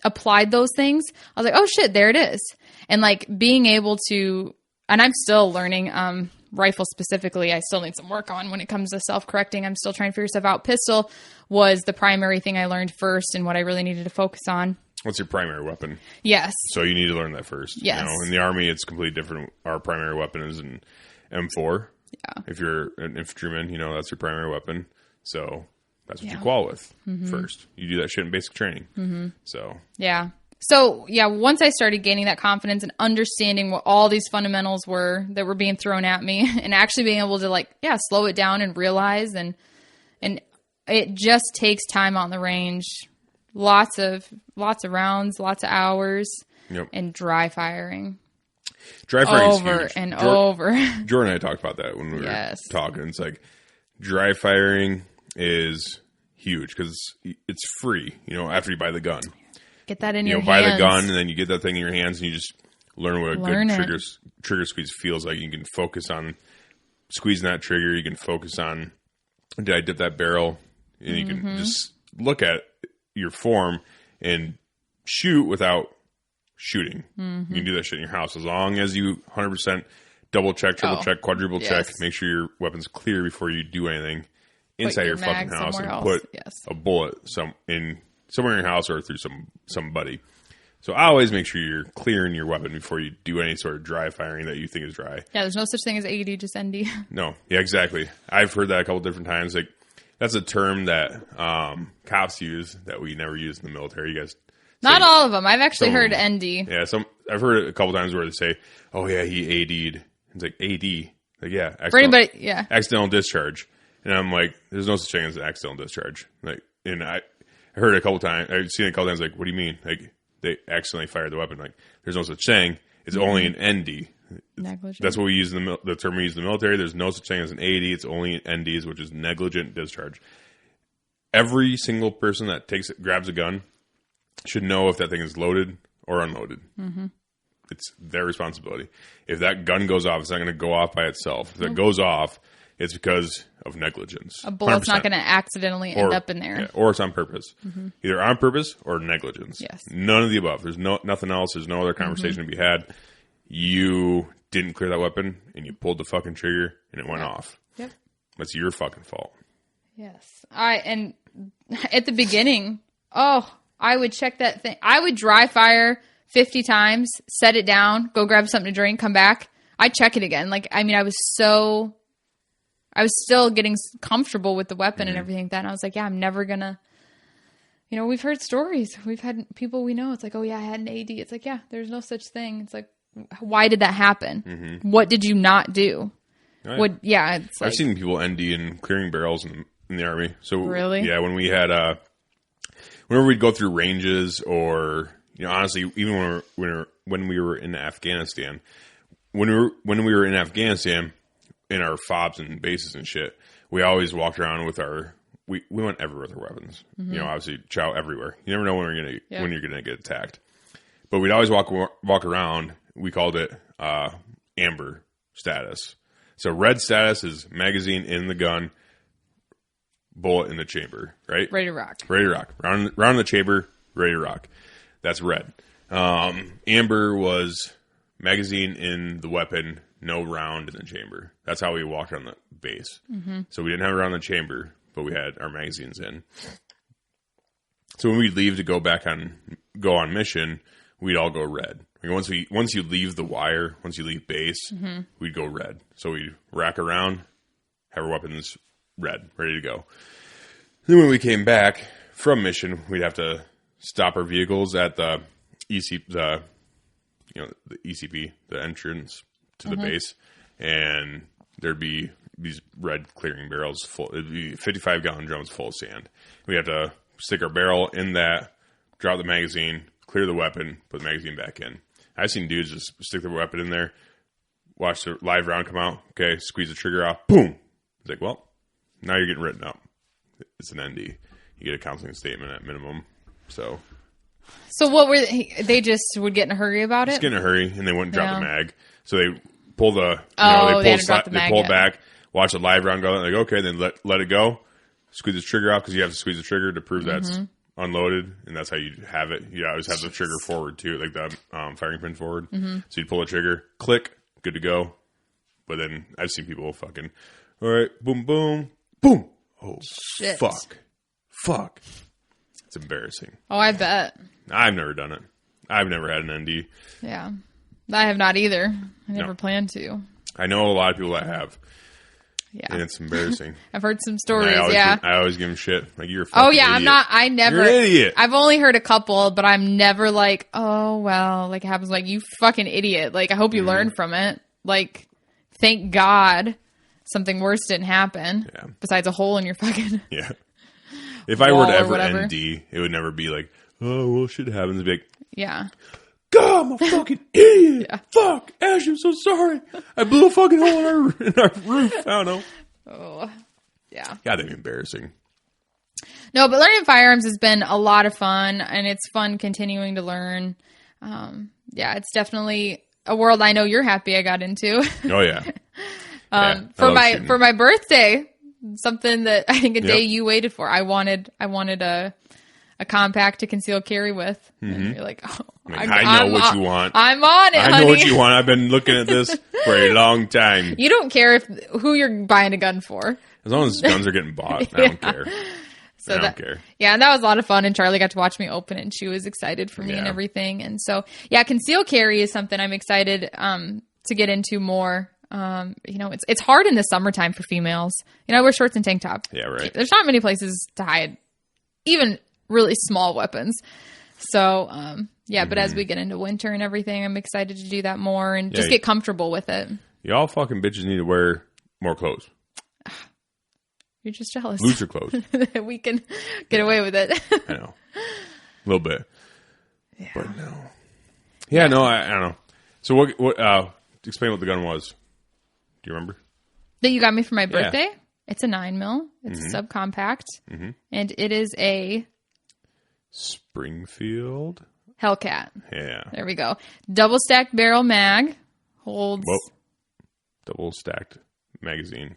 applied those things, I was like, oh shit, there it is. And being able to, and I'm still learning, rifle specifically, I still need some work on when it comes to self-correcting. I'm still trying to figure stuff out. Pistol was the primary thing I learned first and what I really needed to focus on. What's your primary weapon? Yes. So you need to learn that first. Yes. In the Army, it's completely different. Our primary weapon is an M4. Yeah. If you're an infantryman, that's your primary weapon. So that's what you qual with first. You do that shit in basic training. So. Yeah. So, once I started gaining that confidence and understanding what all these fundamentals were that were being thrown at me and actually being able to slow it down and realize and it just takes time on the range. Lots of rounds, lots of hours and dry firing. Dry firing over is huge. And over. Jordan and I talked about that when we were talking. It's dry firing is huge because it's free, after you buy the gun. Get that in your hands. Buy the gun, and then you get that thing in your hands, and you just learn what a good trigger squeeze feels like. You can focus on squeezing that trigger. You can focus on, did I dip that barrel? and you can just look at your form and shoot without shooting. You can do that shit in your house as long as you 100% double check, triple check, quadruple check. Make sure your weapon's clear before you do anything inside your fucking house, and put a bullet somewhere in your house or through somebody. So I always make sure you're clearing your weapon before you do any sort of dry firing that you think is dry. Yeah, there's no such thing as AD, just ND. No, yeah, exactly. I've heard that a couple different times. Like, that's a term that cops use that we never use in the military. You guys, not all of them. I've actually heard ND. Yeah, I've heard it a couple times where they say, "Oh yeah, he AD'd." It's like AD, like yeah, for anybody, yeah, accidental discharge. And I'm like, there's no such thing as an accidental discharge. Like, and I heard it a couple times. I've seen it a couple times. Like, what do you mean? Like, they accidentally fired the weapon. Like, there's no such thing. It's only an ND. Negligent. That's what we use in the term we use in the military. There's no such thing as an AD. It's only NDs, which is negligent discharge. Every single person that grabs a gun should know if that thing is loaded or unloaded. It's their responsibility. If that gun goes off, it's not going to go off by itself. If it goes off, it's because of negligence. A bullet's 100%. Not going to accidentally end up in there. Yeah, or it's on purpose. Either on purpose or negligence. Yes. None of the above. There's nothing else. There's no other conversation to be had. You didn't clear that weapon, and you pulled the fucking trigger, and it went off. Yep. That's your fucking fault. Yes. And at the beginning, I would check that thing. I would dry fire 50 times, set it down, go grab something to drink, come back. I'd check it again. Like, I mean, I was still getting comfortable with the weapon and everything like that. And I was like, yeah, I'm never going to, we've heard stories. We've had people we know. It's like, oh yeah, I had an AD. It's like, yeah, there's no such thing. It's like, why did that happen? What did you not do? Right. It's I've seen people ND in clearing barrels in the Army. So really? Yeah, when we had, whenever we'd go through ranges or, honestly, even when we were in Afghanistan, when we were in Afghanistan, in our FOBs and bases and shit, we always walked around with we went everywhere with our weapons. Obviously chow everywhere. You never know when you're gonna get attacked. But we'd always walk around. We called it amber status. So red status is magazine in the gun, bullet in the chamber, right? Ready to rock. Ready to rock. Round in the chamber, ready to rock. That's red. Amber was magazine in the weapon, no round in the chamber. That's how we walked around the base. So we didn't have a round in the chamber, but we had our magazines in. So when we'd leave to go on mission, we'd all go red. Once you leave the wire, once you leave base, we'd go red. So we'd rack around, have our weapons red, ready to go. Then when we came back from mission, we'd have to stop our vehicles at the ECP, the entrance to the base, and there'd be these red clearing barrels full. It'd be 55-gallon drums full of sand. We have to stick our barrel in that, drop the magazine, clear the weapon, put the magazine back in. I've seen dudes just stick their weapon in there, watch the live round come out, okay, squeeze the trigger off, boom. It's like, well, now you're getting written up. It's an ND. You get a counseling statement at minimum. So what were they just would get in a hurry about it? Just get in a hurry, and they wouldn't drop the mag. So they pull they pull back, watch the live round go, like, okay, then let it go, squeeze the trigger off, because you have to squeeze the trigger to prove that's unloaded, and that's how you have it. You always have the trigger forward too, like the firing pin forward. So you pull the trigger, click, good to go. But then I've seen people fucking, all right, boom, boom, boom. Oh, shit. Fuck. It's embarrassing. Oh, I bet. I've never done it. I've never had an ND. Yeah. I have not either. I never plan to. I know a lot of people that have. Yeah. And it's embarrassing. I've heard some stories, I always give them shit. Like, you're a fucking idiot. I never. You're an idiot. I've only heard a couple, but I'm never like, oh, well, like it happens, like, you fucking idiot. Like, I hope you learn from it. Like, thank God something worse didn't happen. Yeah. Besides a hole in your fucking. Yeah. If I were to ever ND, it would never be like, oh, well, shit happens. It'd be like, yeah. God, I'm a fucking idiot. Yeah. Fuck, Ash, I'm so sorry. I blew a fucking hole in our roof. I don't know. Oh, yeah. God, that'd be embarrassing. No, but learning firearms has been a lot of fun, and it's fun continuing to learn. Yeah, it's definitely a world I know you're happy I got into. Oh, yeah. For my birthday, something that I think a day you waited for. I wanted a compact to conceal carry with. And you're like, oh, I know what you want. I'm on it, honey. I know what you want. I've been looking at this for a long time. You don't care who you're buying a gun for. As long as guns are getting bought, I don't care. So I don't care. Yeah, and that was a lot of fun. And Charlie got to watch me open it, and she was excited for me and everything. And so, yeah, conceal carry is something I'm excited to get into more. It's hard in the summertime for females. I wear shorts and tank top. Yeah, right. There's not many places to hide, even really small weapons. So, but as we get into winter and everything, I'm excited to do that more and just get comfortable with it. Y'all fucking bitches need to wear more clothes. You're just jealous. Lose your clothes. We can get away with it. I know. A little bit. Yeah. But no. Yeah, no, I don't know. So what explain what the gun was. Do you remember? That you got me for my birthday? Yeah. It's a 9mm. It's a subcompact. And it is a Springfield Hellcat. Yeah. There we go. Double stacked barrel mag. Holds. Whoa. Double stacked magazine.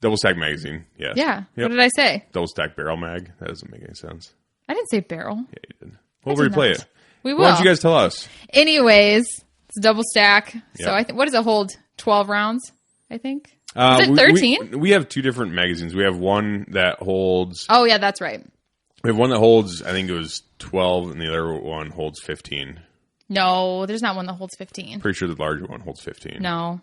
Double stack magazine, yes. Yeah. Yep. What did I say? Double stack barrel mag. That doesn't make any sense. I didn't say barrel. Yeah, you did. We'll replay it. We will. Why don't you guys tell us? Anyways, it's a double stack. Yep. So what does it hold? 12 rounds, I think. Is it 13? We have two different magazines. We have one that holds... Oh, yeah, that's right. We have one that holds, I think it was 12, and the other one holds 15. No, there's not one that holds 15. Pretty sure the larger one holds 15. No.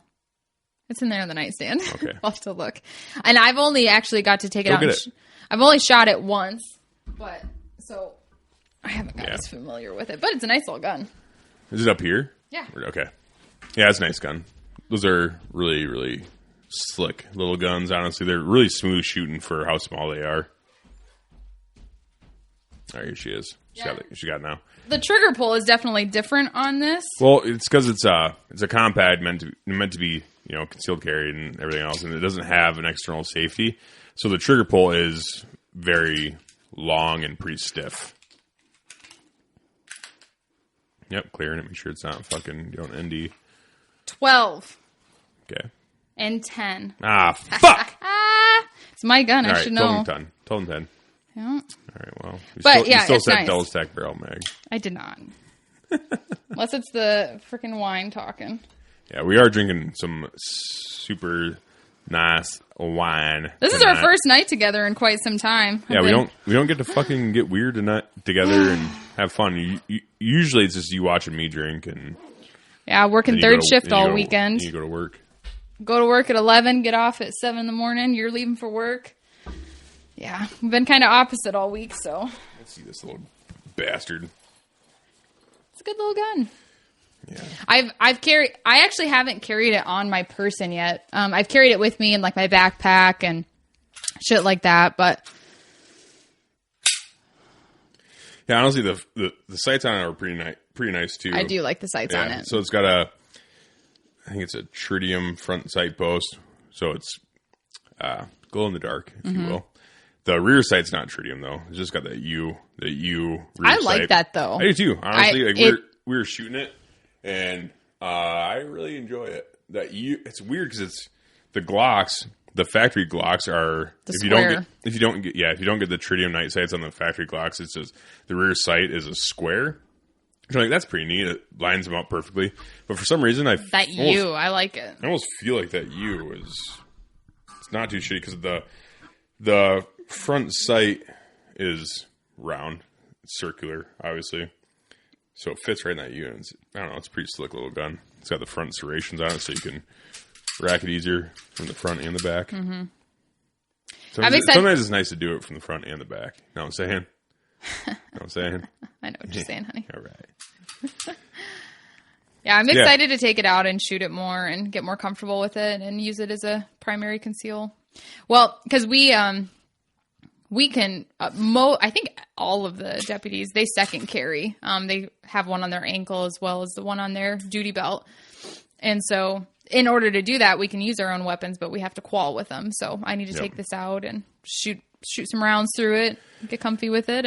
It's in there on the nightstand. Okay. I'll have to look. And I've only actually got to take it out. I've only shot it once, but so I haven't got as familiar with it. But it's a nice little gun. Is it up here? Yeah. Okay. Yeah, it's a nice gun. Those are really, really slick little guns. Honestly, they're really smooth shooting for how small they are. All right, here she is. She got it now. The trigger pull is definitely different on this. Well, it's because it's a compact meant to be concealed carry and everything else, and it doesn't have an external safety, so the trigger pull is very long and pretty stiff. Yep, clearing it. Make sure it's not fucking ND. 12. Okay. And 10. Ah, fuck! It's my gun. All I should know. Total 10. Yeah. All right, well. You still said nice. Double stack barrel mag. I did not. Unless it's the freaking wine talking. Yeah, we are drinking some super nice wine. This is our first night together in quite some time. Yeah, we don't get to fucking get weird together and have fun. Usually it's just you watching me drink and working third shift all weekend. You go to work. Go to work at 11, get off at 7 in the morning. You're leaving for work. Yeah, we've been kind of opposite all week, so. Let's see this little bastard. It's a good little gun. Yeah. I actually haven't carried it on my person yet. I've carried it with me in like my backpack and shit like that, but. Yeah, honestly, the sights on it are pretty nice too. I do like the sights on it. So it's got I think it's a tritium front sight post, so it's glow in the dark, if you will. The rear sight's not tritium though; it's just got that U rear I like that though. I do too. Honestly, we were shooting it, and I really enjoy it. That it's weird because it's the Glocks. The factory Glocks are if you don't get the tritium night sights on the factory Glocks, it's just the rear sight is a square. I'm like, that's pretty neat. It lines them up perfectly. But for some reason, I like it. I almost feel like that U it's not too shitty because the front sight is round, it's circular, obviously, so it fits right in that U. And I don't know, it's a pretty slick little gun. It's got the front serrations on it, so you can rack it easier from the front and the back. Mm-hmm. Sometimes it's nice to do it from the front and the back. You know what I'm saying? I know what you're saying, honey. All right. Yeah, I'm excited to take it out and shoot it more and get more comfortable with it and use it as a primary conceal. Well, because we can, I think all of the deputies, they second carry. They have one on their ankle as well as the one on their duty belt. And so in order to do that, we can use our own weapons, but we have to qual with them. So I need to take this out and shoot some rounds through it, get comfy with it.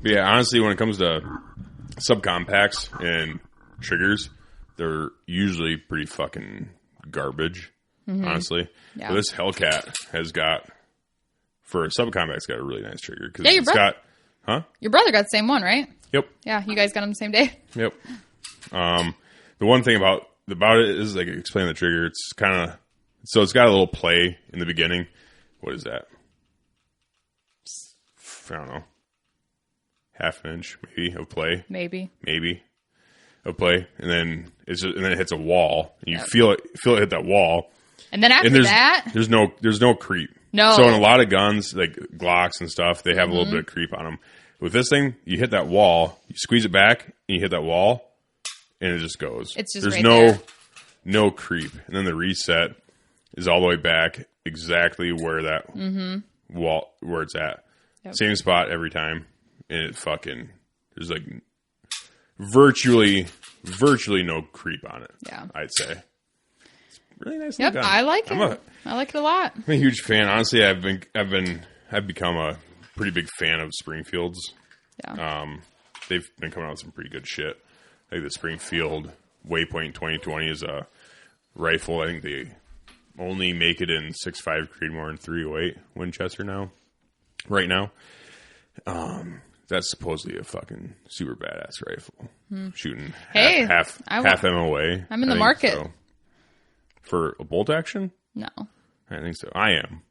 Yeah, honestly, when it comes to subcompacts and triggers, they're usually pretty fucking garbage. honestly. Yeah. But this Hellcat has got, for a subcombat, it's got a really nice trigger. Cause Yeah, your it's got, Your brother got the same one, right? Yep. Yeah, you guys got them the same day. Yep. The one thing about it is, like, explain the trigger. It's kind of, so it's got a little play in the beginning. What is that? I don't know. Half an inch, maybe, of play. Maybe. Of play, and then it hits a wall. And you feel it hit that wall. And then after there's no creep. No. So in a lot of guns, like Glocks and stuff, they have a little bit of creep on them. With this thing, you hit that wall, you squeeze it back, and you hit that wall, and it just goes. It's just there's right no there. no creep, and then the reset is all the way back exactly where that wall where it's at. Yep. Same spot every time, and it fucking there's like virtually no creep on it. Yeah. I'd say it's really nice. Yep, gun. I like it. I like it a lot. I'm a huge fan. Honestly, I've become a pretty big fan of Springfield's. Yeah. They've been coming out with some pretty good shit. Like the Springfield Waypoint 2020 is a rifle. I think they only make it in 6.5 Creedmoor and 308 Winchester now. Right now. That's supposedly a fucking super badass rifle. Shooting half MOA. I'm in the market. So. For a bolt action? No. I think so. I am.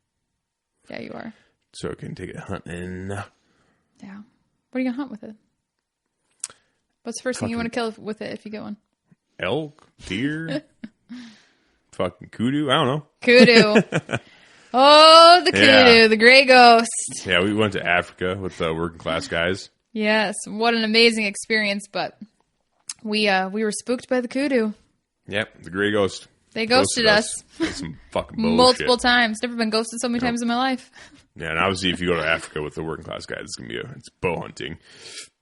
Yeah, you are. So I can take it hunting. Yeah. What are you going to hunt with it? What's the first thing you want to kill with it if you get one? Elk? Deer? Fucking kudu? I don't know. Kudu. Oh, the kudu, the gray ghost. Yeah, we went to Africa with the working class guys. Yes, what an amazing experience, but we were spooked by the kudu. Yep, the gray ghost. They ghosted us. That's some fucking bullshit. Multiple times. Never been ghosted so many times in my life. Yeah, and obviously if you go to Africa with the working class guys, it's going to be it's bow hunting.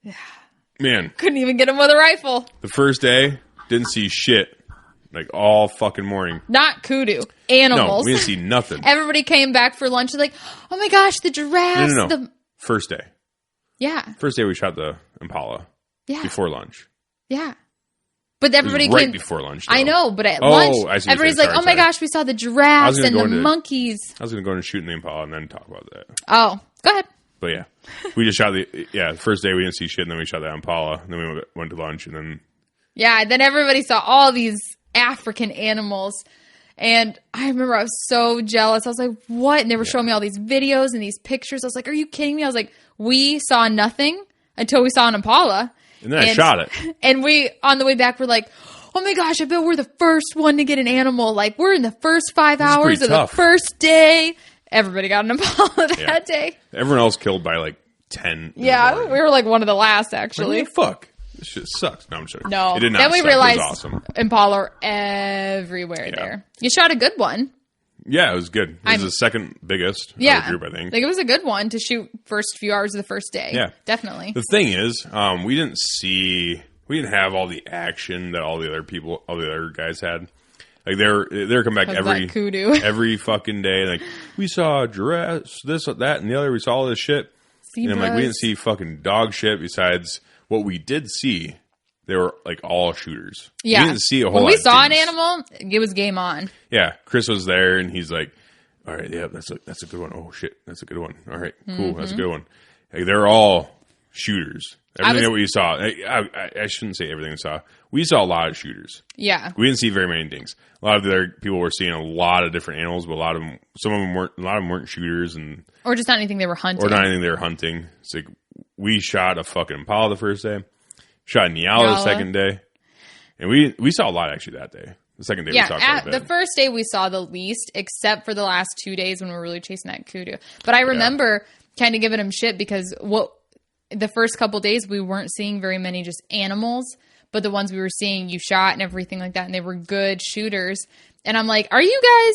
Yeah. Man. Couldn't even get him with a rifle. The first day, didn't see shit. Like all fucking morning. Not kudu. Animals. No, we didn't see nothing. Everybody came back for lunch and like, oh my gosh, the giraffes. No. First day. Yeah. First day we shot the Impala. Yeah. Before lunch. Yeah. But everybody it was right came before lunch. Though. I know, but at lunch, I see everybody's like, "Oh my gosh, we saw the giraffes and the monkeys." I was going to go and shoot in the Impala and then talk about that. Oh, go ahead. But yeah, we just shot the first day we didn't see shit, and then we shot the Impala, and then we went to lunch, and then then everybody saw all these African animals, and I remember I was so jealous. I was like, "What?" And they were showing me all these videos and these pictures. I was like, "Are you kidding me?" I was like, "We saw nothing until we saw an Impala." And then I shot it. And we, on the way back, we're like, oh my gosh, I bet we're the first one to get an animal. Like, we're in the first 5 hours of the first day. Everybody got an Impala that day. Everyone else killed by like 10. Yeah, we were like one of the last, actually. Like, fuck. This shit sucks. No, I'm joking. No. It did not Then we suck. realized It was awesome. Impala are everywhere there. You shot a good one. Yeah, it was good. It was the second biggest group, I think. Like, it was a good one to shoot first few hours of the first day. Yeah. Definitely. The thing is, we didn't have all the action that all the other guys had. Like they're coming back every fucking day. Like, we saw giraffes, this, that, and the other. We saw all this shit. Zebras. And we didn't see fucking dog shit besides what we did see. They were like all shooters. Yeah. We didn't see a whole when lot we of saw an things. animal, it was game on. Yeah. Chris was there and he's like, all right, yeah, that's a good one. Oh shit, that's a good one. All right, cool, that's a good one. Like, they're all shooters. Everything that we saw, I shouldn't say everything we saw. We saw a lot of shooters. Yeah. We didn't see very many things. A lot of the other people were seeing a lot of different animals, but a lot of them weren't shooters, or just not anything they were hunting. It's like, we shot a fucking Impala the first day, shot Nyala the second day, and we saw a lot actually that day. The second day we saw quite a bit. The first day we saw the least, except for the last 2 days when we were really chasing that kudu. But I remember kind of giving him shit because the first couple days we weren't seeing very many just animals, but the ones we were seeing you shot and everything like that, and they were good shooters. And I'm like, are you guys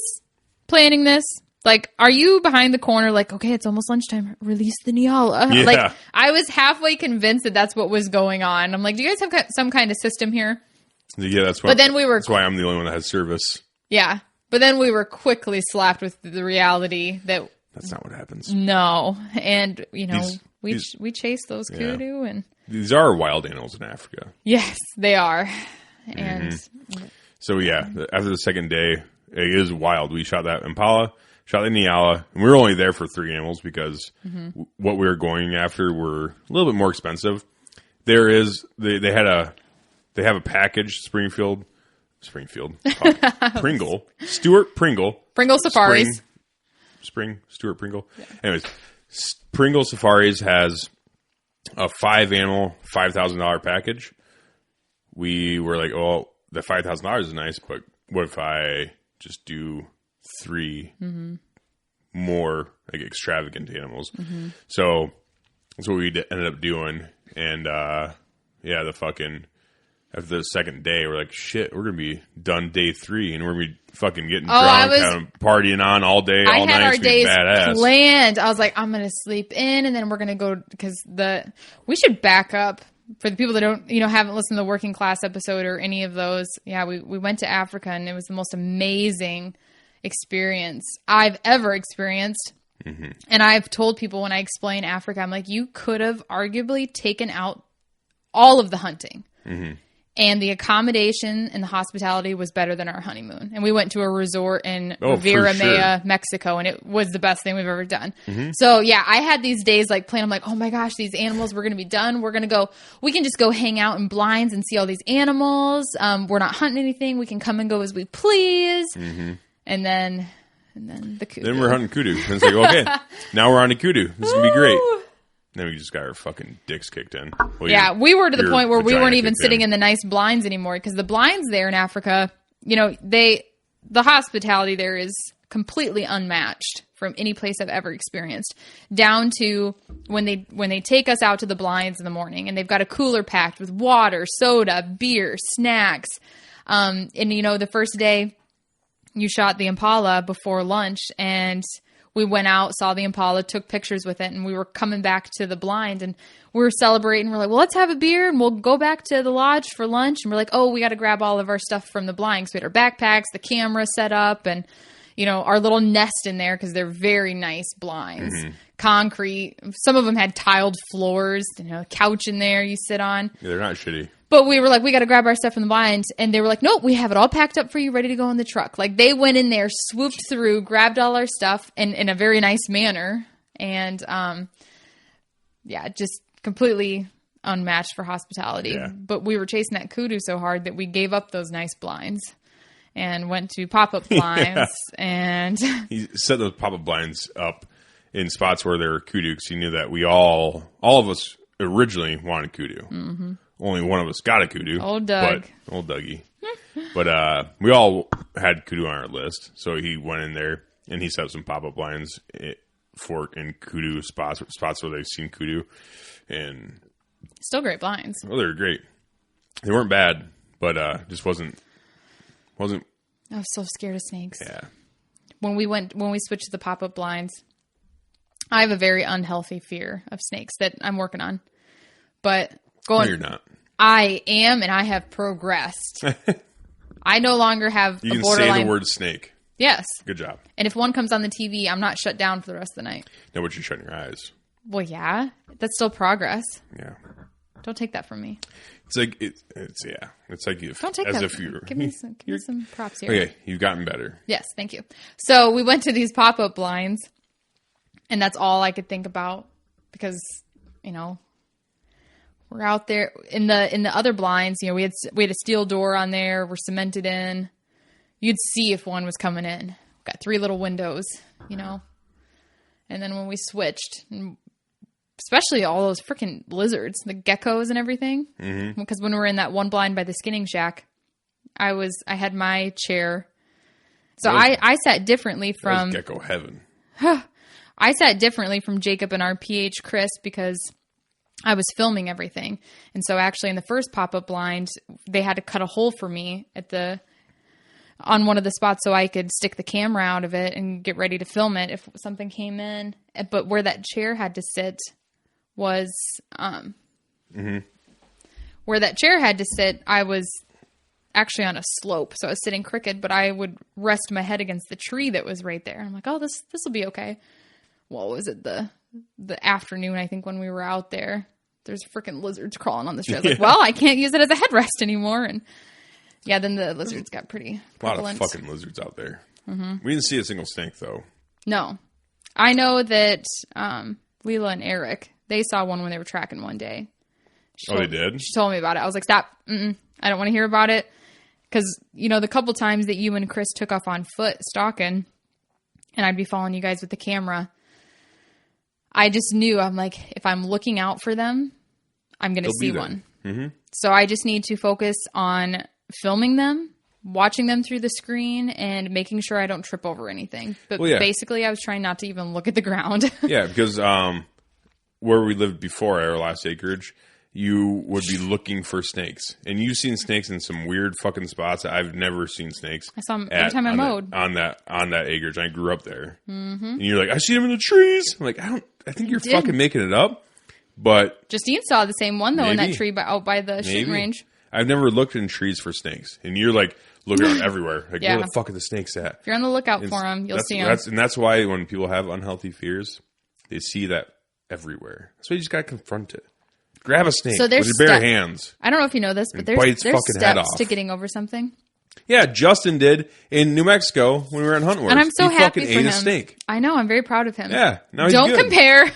planning this? Like, are you behind the corner like, okay, it's almost lunchtime, release the Nyala? Yeah. Like, I was halfway convinced that that's what was going on. I'm like, do you guys have some kind of system here? Yeah, that's why. But then that's why I'm the only one that has service. Yeah. But then we were quickly slapped with the reality that that's not what happens. No. And, we chased those kudu and these are wild animals in Africa. Yes, they are. And so after the second day, it is wild. We shot that Impala, shot the Nyala, and we were only there for 3 animals because what we were going after were a little bit more expensive. They have a package, Pringle, Stuart Pringle. Pringle Safaris. Stuart Pringle. Yeah. Anyways, Pringle Safaris has a 5-animal, $5,000 package. We were like, oh, the $5,000 is nice, but what if I just do 3 more like extravagant animals? So that's what we ended up doing. And after the second day, we're like, shit, we're going to be done day 3, and we're going to be fucking getting drunk, kind of partying on all day, all night. I had our days badass. planned. I was like, I'm going to sleep in, and then we're going to go, because we should back up for the people that don't, haven't listened to the Working Class episode or any of those. Yeah, we went to Africa, and it was the most amazing experience I've ever experienced. And I've told people when I explain Africa, I'm like, you could have arguably taken out all of the hunting. And the accommodation and the hospitality was better than our honeymoon. And we went to a resort in Riviera Maya, Mexico, and it was the best thing we've ever done. So, yeah, I had these days like planned. I'm like, oh, my gosh, these animals, we're going to be done. We can just go hang out in blinds and see all these animals. We're not hunting anything. We can come and go as we please. And then the kudu. Then we're hunting kudu. And it's like, okay, now we're on to kudu. This is going to be great. Then we just got our fucking dicks kicked in. Well, we were to the point where we weren't even sitting in the nice blinds anymore, because the blinds there in Africa, the hospitality there is completely unmatched from any place I've ever experienced. Down to when they take us out to the blinds in the morning, and they've got a cooler packed with water, soda, beer, snacks. And the first day you shot the Impala before lunch, and we went out, saw the Impala, took pictures with it, and we were coming back to the blind, and we were celebrating. We're like, well, let's have a beer, and we'll go back to the lodge for lunch. And we're like, oh, we got to grab all of our stuff from the blind. So we had our backpacks, the camera set up, and, our little nest in there, because they're very nice blinds. Concrete. Some of them had tiled floors, a couch in there you sit on. Yeah, they're not shitty. But we were like, we got to grab our stuff from the blinds. And they were like, nope, we have it all packed up for you, ready to go in the truck. Like, they went in there, swooped through, grabbed all our stuff in a very nice manner. And, just completely unmatched for hospitality. Yeah. But we were chasing that kudu so hard that we gave up those nice blinds and went to pop-up blinds. And he set those pop-up blinds up in spots where there were kudu, because he knew that we all of us originally wanted kudu. Only one of us got a kudu. Old Doug. Old Dougie. But we all had kudu on our list. So he went in there and he set up some pop-up blinds in kudu spots where they've seen kudu. And still great blinds. Well, they were great. They weren't bad, but just wasn't. I was so scared of snakes. Yeah. When we switched to the pop-up blinds, I have a very unhealthy fear of snakes that I'm working on. But no, you're not. I am, and I have progressed. I no longer have you a borderline. You can say the word snake. Yes. Good job. And if one comes on the TV, I'm not shut down for the rest of the night. No, but you're shutting your eyes. Well, yeah. That's still progress. Yeah. Don't take that from me. It's like it's like if don't take as that. If you're give me some props here. Okay, you've gotten better. Yes, thank you. So we went to these pop-up blinds, and that's all I could think about, because we're out there in the other blinds. We had a steel door on there. We're cemented in. You'd see if one was coming in. Got 3 little windows, And then when we switched, especially all those freaking lizards, the geckos and everything. Because when we were in that one blind by the skinning shack, I had my chair. So I sat differently from gecko heaven. I sat differently from Jacob and our PH Chris, because I was filming everything. And so actually in the first pop-up blind, they had to cut a hole for me on one of the spots so I could stick the camera out of it and get ready to film it if something came in. But where that chair had to sit was, where that chair had to sit, I was actually on a slope. So I was sitting crooked, but I would rest my head against the tree that was right there. I'm like, oh, this will be okay. What was it? The afternoon, I think, when we were out there, there's freaking lizards crawling on the tree. I was like, well, I can't use it as a headrest anymore. And Yeah, then the lizards got pretty A lot prevalent. of fucking lizards out there. Mm-hmm. We didn't see a single snake, though. No. I know that Leela and Eric, they saw one when they were tracking one day. They did? She told me about it. I was like, stop. I don't want to hear about it. Because, the couple times that you and Chris took off on foot stalking, and I'd be following you guys with the camera, I just knew, I'm like, if I'm looking out for them, I'm going to see one. Mm-hmm. So I just need to focus on filming them, watching them through the screen, and making sure I don't trip over anything. But basically, I was trying not to even look at the ground. Yeah, because where we lived before our last acreage, you would be looking for snakes. And you've seen snakes in some weird fucking spots. I've never seen snakes. I saw them every time I mowed. On that acreage. I grew up there. Mm-hmm. And you're like, I see them in the trees. I'm like, I think you're fucking making it up. But Justine saw the same one, though, in that tree out by the shooting range. I've never looked in trees for snakes. And you're like, looking around everywhere. Like, where the fuck are the snakes at? If you're on the lookout for them, you'll see them. And that's why when people have unhealthy fears, they see that everywhere. That's why you just got to confront it. Grab a snake with your bare hands. I don't know if you know this, but there's steps to getting over something. Yeah, Justin did in New Mexico when we were in Hunt Wars. And I'm so happy for him. He fucking ate a snake. I know. I'm very proud of him. Yeah. Now he's Don't good. Compare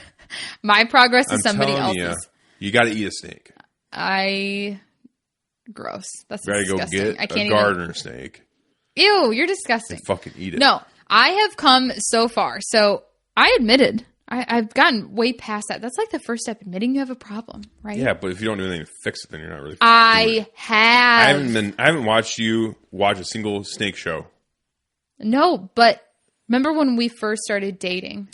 my progress to somebody else's. You got to eat a snake. Gross. That's disgusting. Gotta go get a gardener snake. Ew, you're disgusting. And fucking eat it. No, I have come so far. So I admitted. I've gotten way past that. That's like the first step, admitting you have a problem, right? Yeah, but if you don't do anything to fix it, then you're not really. I haven't watched you watch a single snake show. No, but remember when we first started dating,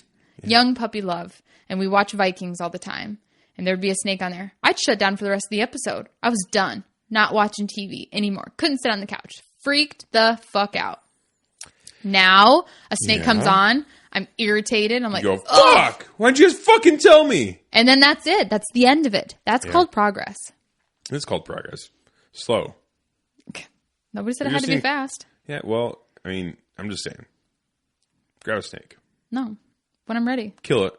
young puppy love, and we watch Vikings all the time, and there'd be a snake on there. I'd shut down for the rest of the episode. I was done, not watching TV anymore. Couldn't sit on the couch. Freaked the fuck out. Now a snake comes on. I'm irritated. I'm like, you go, fuck! Why'd you just fucking tell me? And then that's it. That's the end of it. That's called progress. It's called progress. Slow. Nobody said it had to be fast. Yeah, well, I mean, I'm just saying. Grab a snake. No. When I'm ready. Kill it.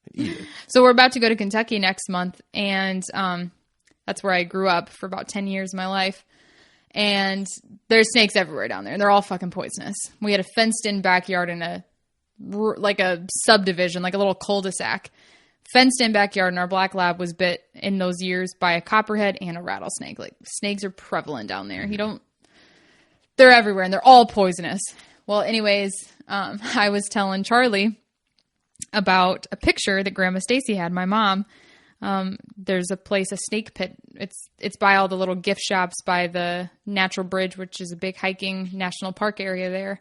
And eat it. So we're about to go to Kentucky next month. And that's where I grew up for about 10 years of my life. And there's snakes everywhere down there. And they're all fucking poisonous. We had a fenced-in backyard in a subdivision, like a little cul-de-sac. Fenced-in backyard, and our black lab was bit in those years by a copperhead and a rattlesnake. Like, snakes are prevalent down there. They're everywhere, and they're all poisonous. Well, anyways, I was telling Charlie about a picture that Grandma Stacy had, my mom. There's a place, a snake pit. It's by all the little gift shops by the Natural Bridge, which is a big hiking national park area there.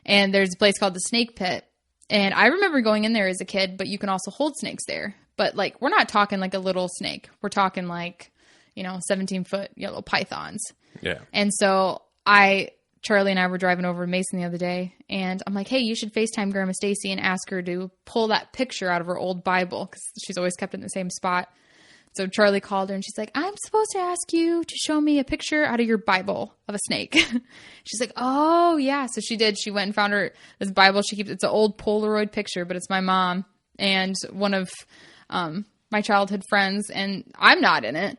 And there's a place called the Snake Pit. And I remember going in there as a kid, but you can also hold snakes there. But like, we're not talking like a little snake. We're talking like, 17-foot yellow pythons. Yeah. And so Charlie and I were driving over to Mason the other day, and I'm like, hey, you should FaceTime Grandma Stacy and ask her to pull that picture out of her old Bible, because she's always kept it in the same spot. So Charlie called her, and she's like, I'm supposed to ask you to show me a picture out of your Bible of a snake. She's like, oh, yeah. So she did. She went and found her this Bible. It's an old Polaroid picture, but it's my mom and one of my childhood friends, and I'm not in it.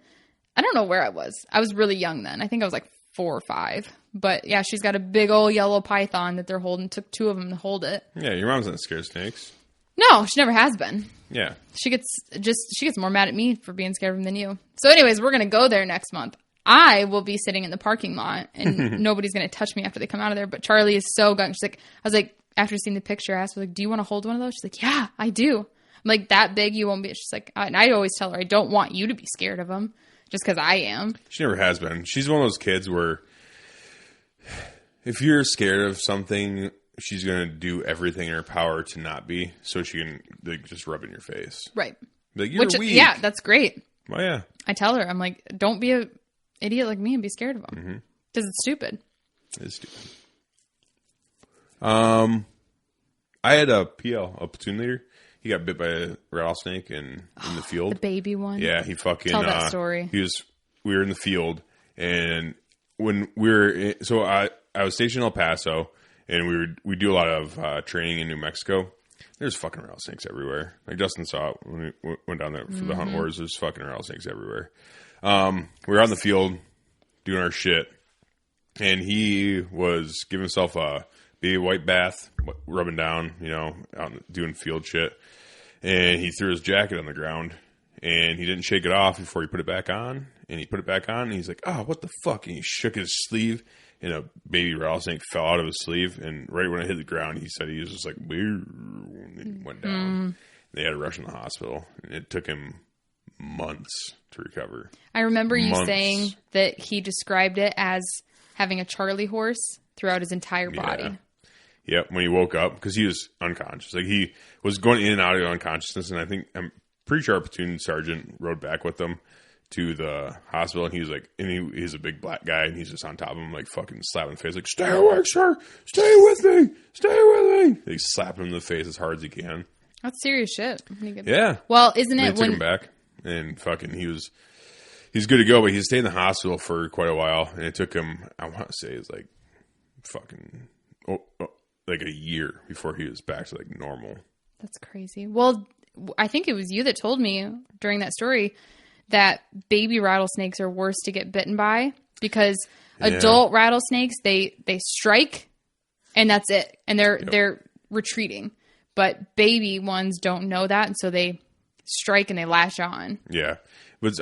I don't know where I was. I was really young then. I think I was like 4 or 5. But yeah, she's got a big old yellow python that they're holding. Took 2 of them to hold it. Yeah, your mom's not scared of snakes. No, she never has been. Yeah. She gets more mad at me for being scared of them than you. So anyways, we're going to go there next month. I will be sitting in the parking lot and nobody's going to touch me after they come out of there. But Charlie is so gung. She's like, I was like, after seeing the picture, I asked her, like, do you want to hold one of those? She's like, yeah, I do. I'm like, that big, you won't be. She's like, and I always tell her, I don't want you to be scared of them just because I am. She never has been. She's one of those kids where if you're scared of something, she's going to do everything in her power to not be, so she can just rub it in your face. Right. Like, you're weak. Yeah, that's great. Oh, yeah. I tell her, I'm like, don't be an idiot like me and be scared of them. Because it's stupid. It's stupid. I had a PL, a platoon leader. He got bit by a rattlesnake in the field. The baby one? Yeah, he fucking... Tell that story. We were in the field, and when we were... I was stationed in El Paso, and we do a lot of training in New Mexico. There's fucking rattlesnakes everywhere. Like Justin saw it when we went down there for the hunt wars. There's fucking rattlesnakes everywhere. We were out in the field doing our shit, and he was giving himself a baby white bath, rubbing down, out doing field shit. And he threw his jacket on the ground, and he didn't shake it off before he put it back on. And he put it back on, and he's like, "Oh, what the fuck?" And he shook his sleeve, and a baby rattlesnake fell out of his sleeve. And right when it hit the ground, he said he was just like, and it went down. They had to rush him to the hospital, and it took him months to recover. I remember you saying that he described it as having a Charlie horse throughout his entire body. Yeah. Yep, when he woke up, because he was unconscious. Like, he was going in and out of unconsciousness, and I'm pretty sure our platoon sergeant rode back with them to the hospital, and he was like, and he's a big black guy, and he's just on top of him, like, fucking slapping the face, like, "Stay awake, sir! Stay with me! Stay with me!" They slap him in the face as hard as he can. That's serious shit. Yeah. Well, isn't it they took him back, and fucking he's good to go, but he stayed in the hospital for quite a while, and it took him, I want to say, it's like fucking like a year before he was back to like normal. That's crazy. Well, I think it was you that told me during that story that baby rattlesnakes are worse to get bitten by because adult rattlesnakes, they strike and that's it. And they're retreating. But baby ones don't know that, and so they strike and they latch on. Yeah. But,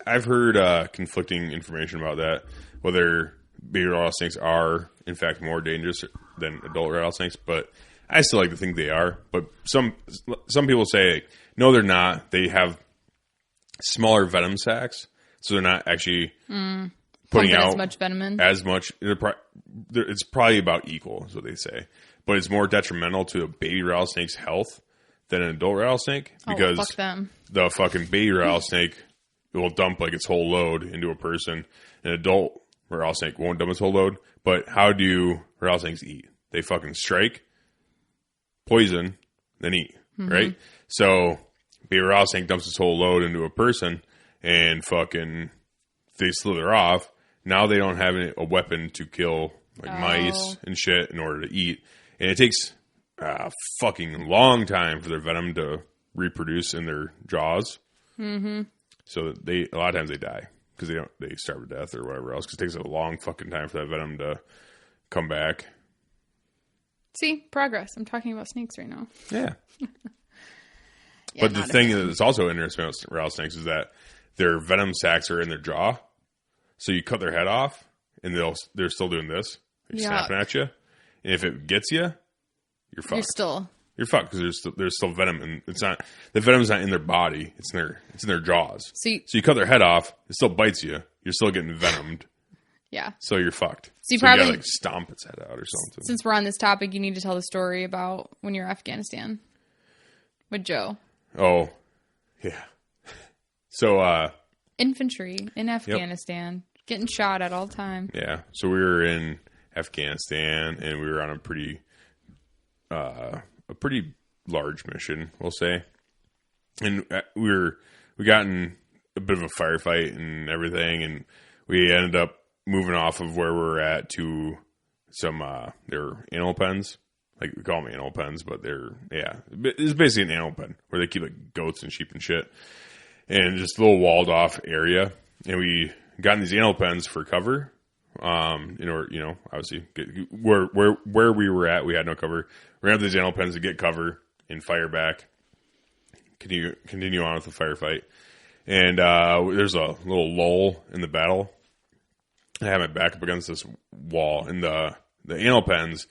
I've heard conflicting information about that, whether baby rattlesnakes are, in fact, more dangerous than adult rattlesnakes, but I still like to think they are. But some people say, no, they're not. They have smaller venom sacs, so they're not actually putting out as much venom in. As much. It's probably about equal, is what they say. But it's more detrimental to a baby rattlesnake's health than an adult rattlesnake because fuck them. The fucking baby rattlesnake will dump like its whole load into a person. An adult rattlesnake won't dump its whole load. But how do rattlesnakes eat? They fucking strike, poison, then eat, right? So baby rattlesnake dumps its whole load into a person and fucking they slither off. Now they don't have a weapon to kill like mice and shit in order to eat. And it takes a fucking long time for their venom to reproduce in their jaws. Mm-hmm. So a lot of times they die because they starve to death or whatever else. Because it takes a long fucking time for that venom to come back. See, progress. I'm talking about snakes right now. Yeah. But the thing that's also interesting about rattlesnakes is that their venom sacs are in their jaw. So you cut their head off and they're still doing this. They're snapping at you. And if it gets you, you're fucked. You're fucked because there's still venom, and the venom's not in their body. It's in their jaws. So you cut their head off, it still bites you. You're still getting venomed. Yeah. So you're fucked. So you probably gotta stomp its head out or something. Since we're on this topic, you need to tell the story about when you're in Afghanistan with Joe. Oh, yeah. So infantry in Afghanistan, getting shot at all the time. Yeah. So we were in Afghanistan, and we were on a pretty large mission, we'll say. And we got in a bit of a firefight and everything, and we ended up moving off of where we were at to some they're animal pens. Like, we call them animal pens, but it's basically an animal pen where they keep like goats and sheep and shit, and just a little walled off area. And we got in these animal pens for cover. In order, obviously, where we were at, we had no cover. We ran up these animal pens to get cover and fire back. Continue on with the firefight, and there's a little lull in the battle. I have my back up against this wall, and the animal pens,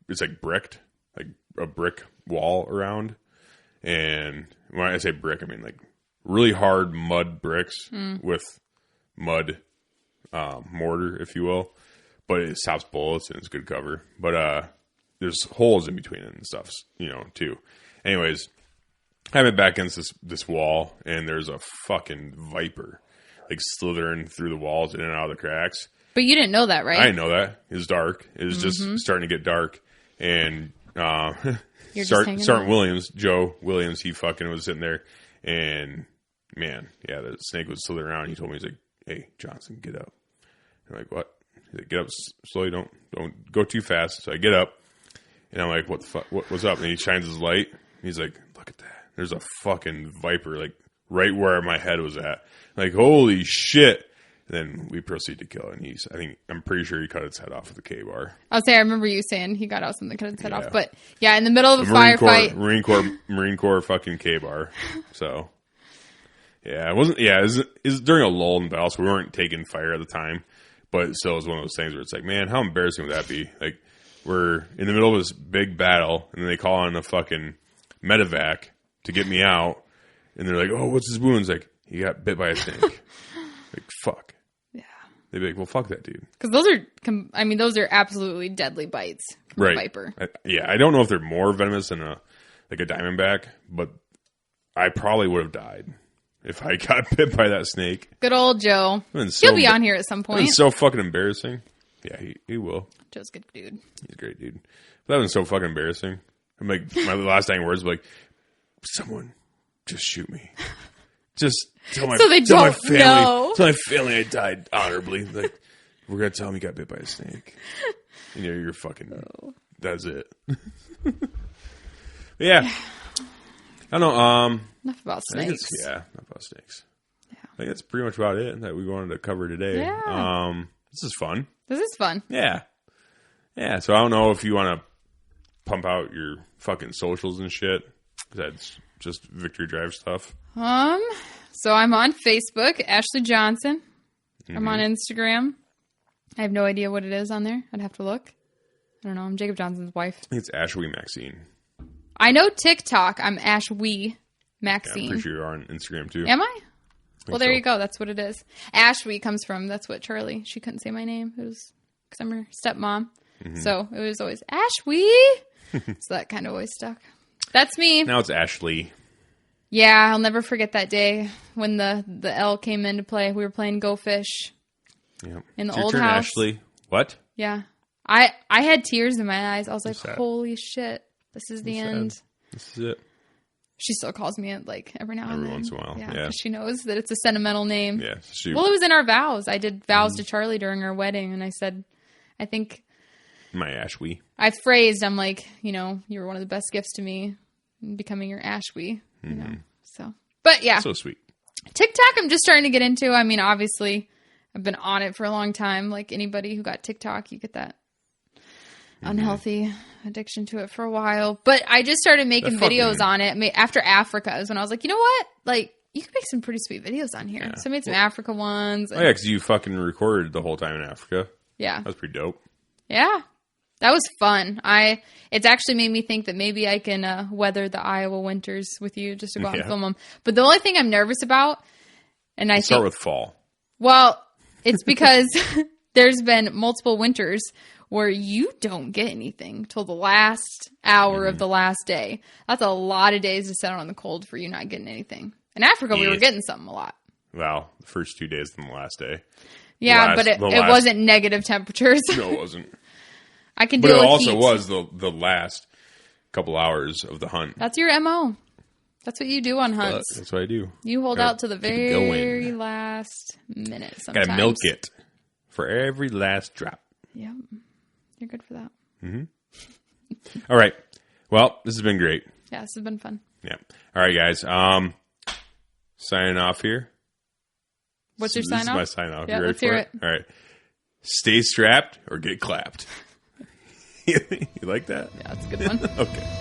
it's like bricked, like a brick wall around. And when I say brick, I mean like really hard mud bricks with mud. Mortar, if you will, but it stops bullets and it's good cover. But there's holes in between it and stuff, too. Anyways, I have it back against this wall, and there's a fucking viper like slithering through the walls in and out of the cracks. But you didn't know that, right? I didn't know that. It was dark. It was just starting to get dark, and Sergeant Williams, Joe Williams, he fucking was sitting there, and man, yeah, the snake was slithering around. He told me, he's like, "Hey, Johnson, get up." I'm like, "What?" He's like, "Get up slowly. Don't go too fast." So I get up, and I'm like, "What the fuck? What's up?" And he shines his light. And he's like, "Look at that. There's a fucking viper, like right where my head was at. Like, holy shit." then we proceed to kill it. And I'm pretty sure he cut its head off with a K-bar. I'll say I remember you saying he got out something cut its head Yeah. off. But yeah, in the middle of a Marine firefight. Marine Corps fucking K-bar. So, yeah, it wasn't, yeah, it was during a lull in battle, so we weren't taking fire at the time. But still, it was one of those things where it's like, man, how embarrassing would that be? Like, we're in the middle of this big battle, and then they call on a fucking medevac to get me out. And they're like, oh, what's his wounds? Like, he got bit by a snake. Like, fuck. Yeah. They'd be like, well, fuck that dude. Because those are absolutely deadly bites from a viper. I don't know if they're more venomous than a diamondback, but I probably would have died if I got bit by that snake. Good old Joe. So He'll be on here at some point. It's so fucking embarrassing. Yeah, he will. Joe's a good dude. He's a great dude. But that was so fucking embarrassing. I'm like, my last dying words were like, someone just shoot me. Just tell my, So they tell my don't family, know. tell my family I died honorably. Like, we're gonna tell them you got bit by a snake. And you're fucking. That's it. Yeah. I don't know. Enough about I think snakes. not about snakes. Yeah. I think that's pretty much about it that we wanted to cover today. Yeah. This is fun. This is fun. Yeah. Yeah. So I don't know if you want to pump out your fucking socials and shit. That's just Victory Drive stuff. So I'm on Facebook, Ashley Johnson. I'm on Instagram. I have no idea what it is on there. I'd have to look. I don't know. I'm Jacob Johnson's wife. I think it's Ashley Maxine. I know TikTok. I'm Ashwee Yeah, Maxine. I'm pretty sure you're on Instagram too. Am I? Well, there so. you go. That's what it is. Ashwee comes from, that's what Charlie, she couldn't say my name. It was because I'm her stepmom. So it was always Ashwee. So that kind of always stuck. That's me. Now it's Ashley. Yeah, I'll never forget that day when the L came into play. We were playing Go Fish Yeah. in the It's your old turn, house. Ashley. What? Yeah. I had tears in my eyes. I was like, sad. holy shit. This is the sad. end. This is it. She still calls me like every now and Every then. once in a while, yeah. 'Cause she knows that it's a sentimental name. Yeah. Well, it was in our vows. I did vows to Charlie during our wedding, and I said, I think my Ashwee. I phrased, I'm like, you were one of the best gifts to me, becoming your Ashwee, you know. So, but yeah, So sweet. TikTok, I'm just starting to get into. I mean, obviously, I've been on it for a long time. Like anybody who got TikTok, you get that unhealthy addiction to it for a while. But I just started making videos on it. After Africa is when I was like, you know what? Like, you can make some pretty sweet videos on here. Yeah. So I made some Africa ones. Oh yeah, because you fucking recorded the whole time in Africa. Yeah. That was pretty dope. Yeah. That was fun. It's actually made me think that maybe I can weather the Iowa winters with you just to go out and film them. But the only thing I'm nervous about, and I Start think, with fall. well, it's because there's been multiple winters where you don't get anything till the last hour of the last day. That's a lot of days to sit out on the cold for you not getting anything. In Africa, we were getting something a lot. Well, the first 2 days and the last day. Yeah, but it wasn't negative temperatures. No, it wasn't. I can But deal it with also heat. was the last couple hours of the hunt. That's your MO. That's what you do on hunts. That's what I do. You hold Gotta out to the keep it going. very last minute sometimes. Gotta milk it for every last drop. Yep. You're good for that. All right. Well, this has been great. Yeah, this has been fun. Yeah. All right, guys. Signing off here. What's your This sign is off? my sign off. Yeah, You ready let's for hear it? All right. Stay strapped or get clapped. You like that? Yeah, that's a good one. Okay.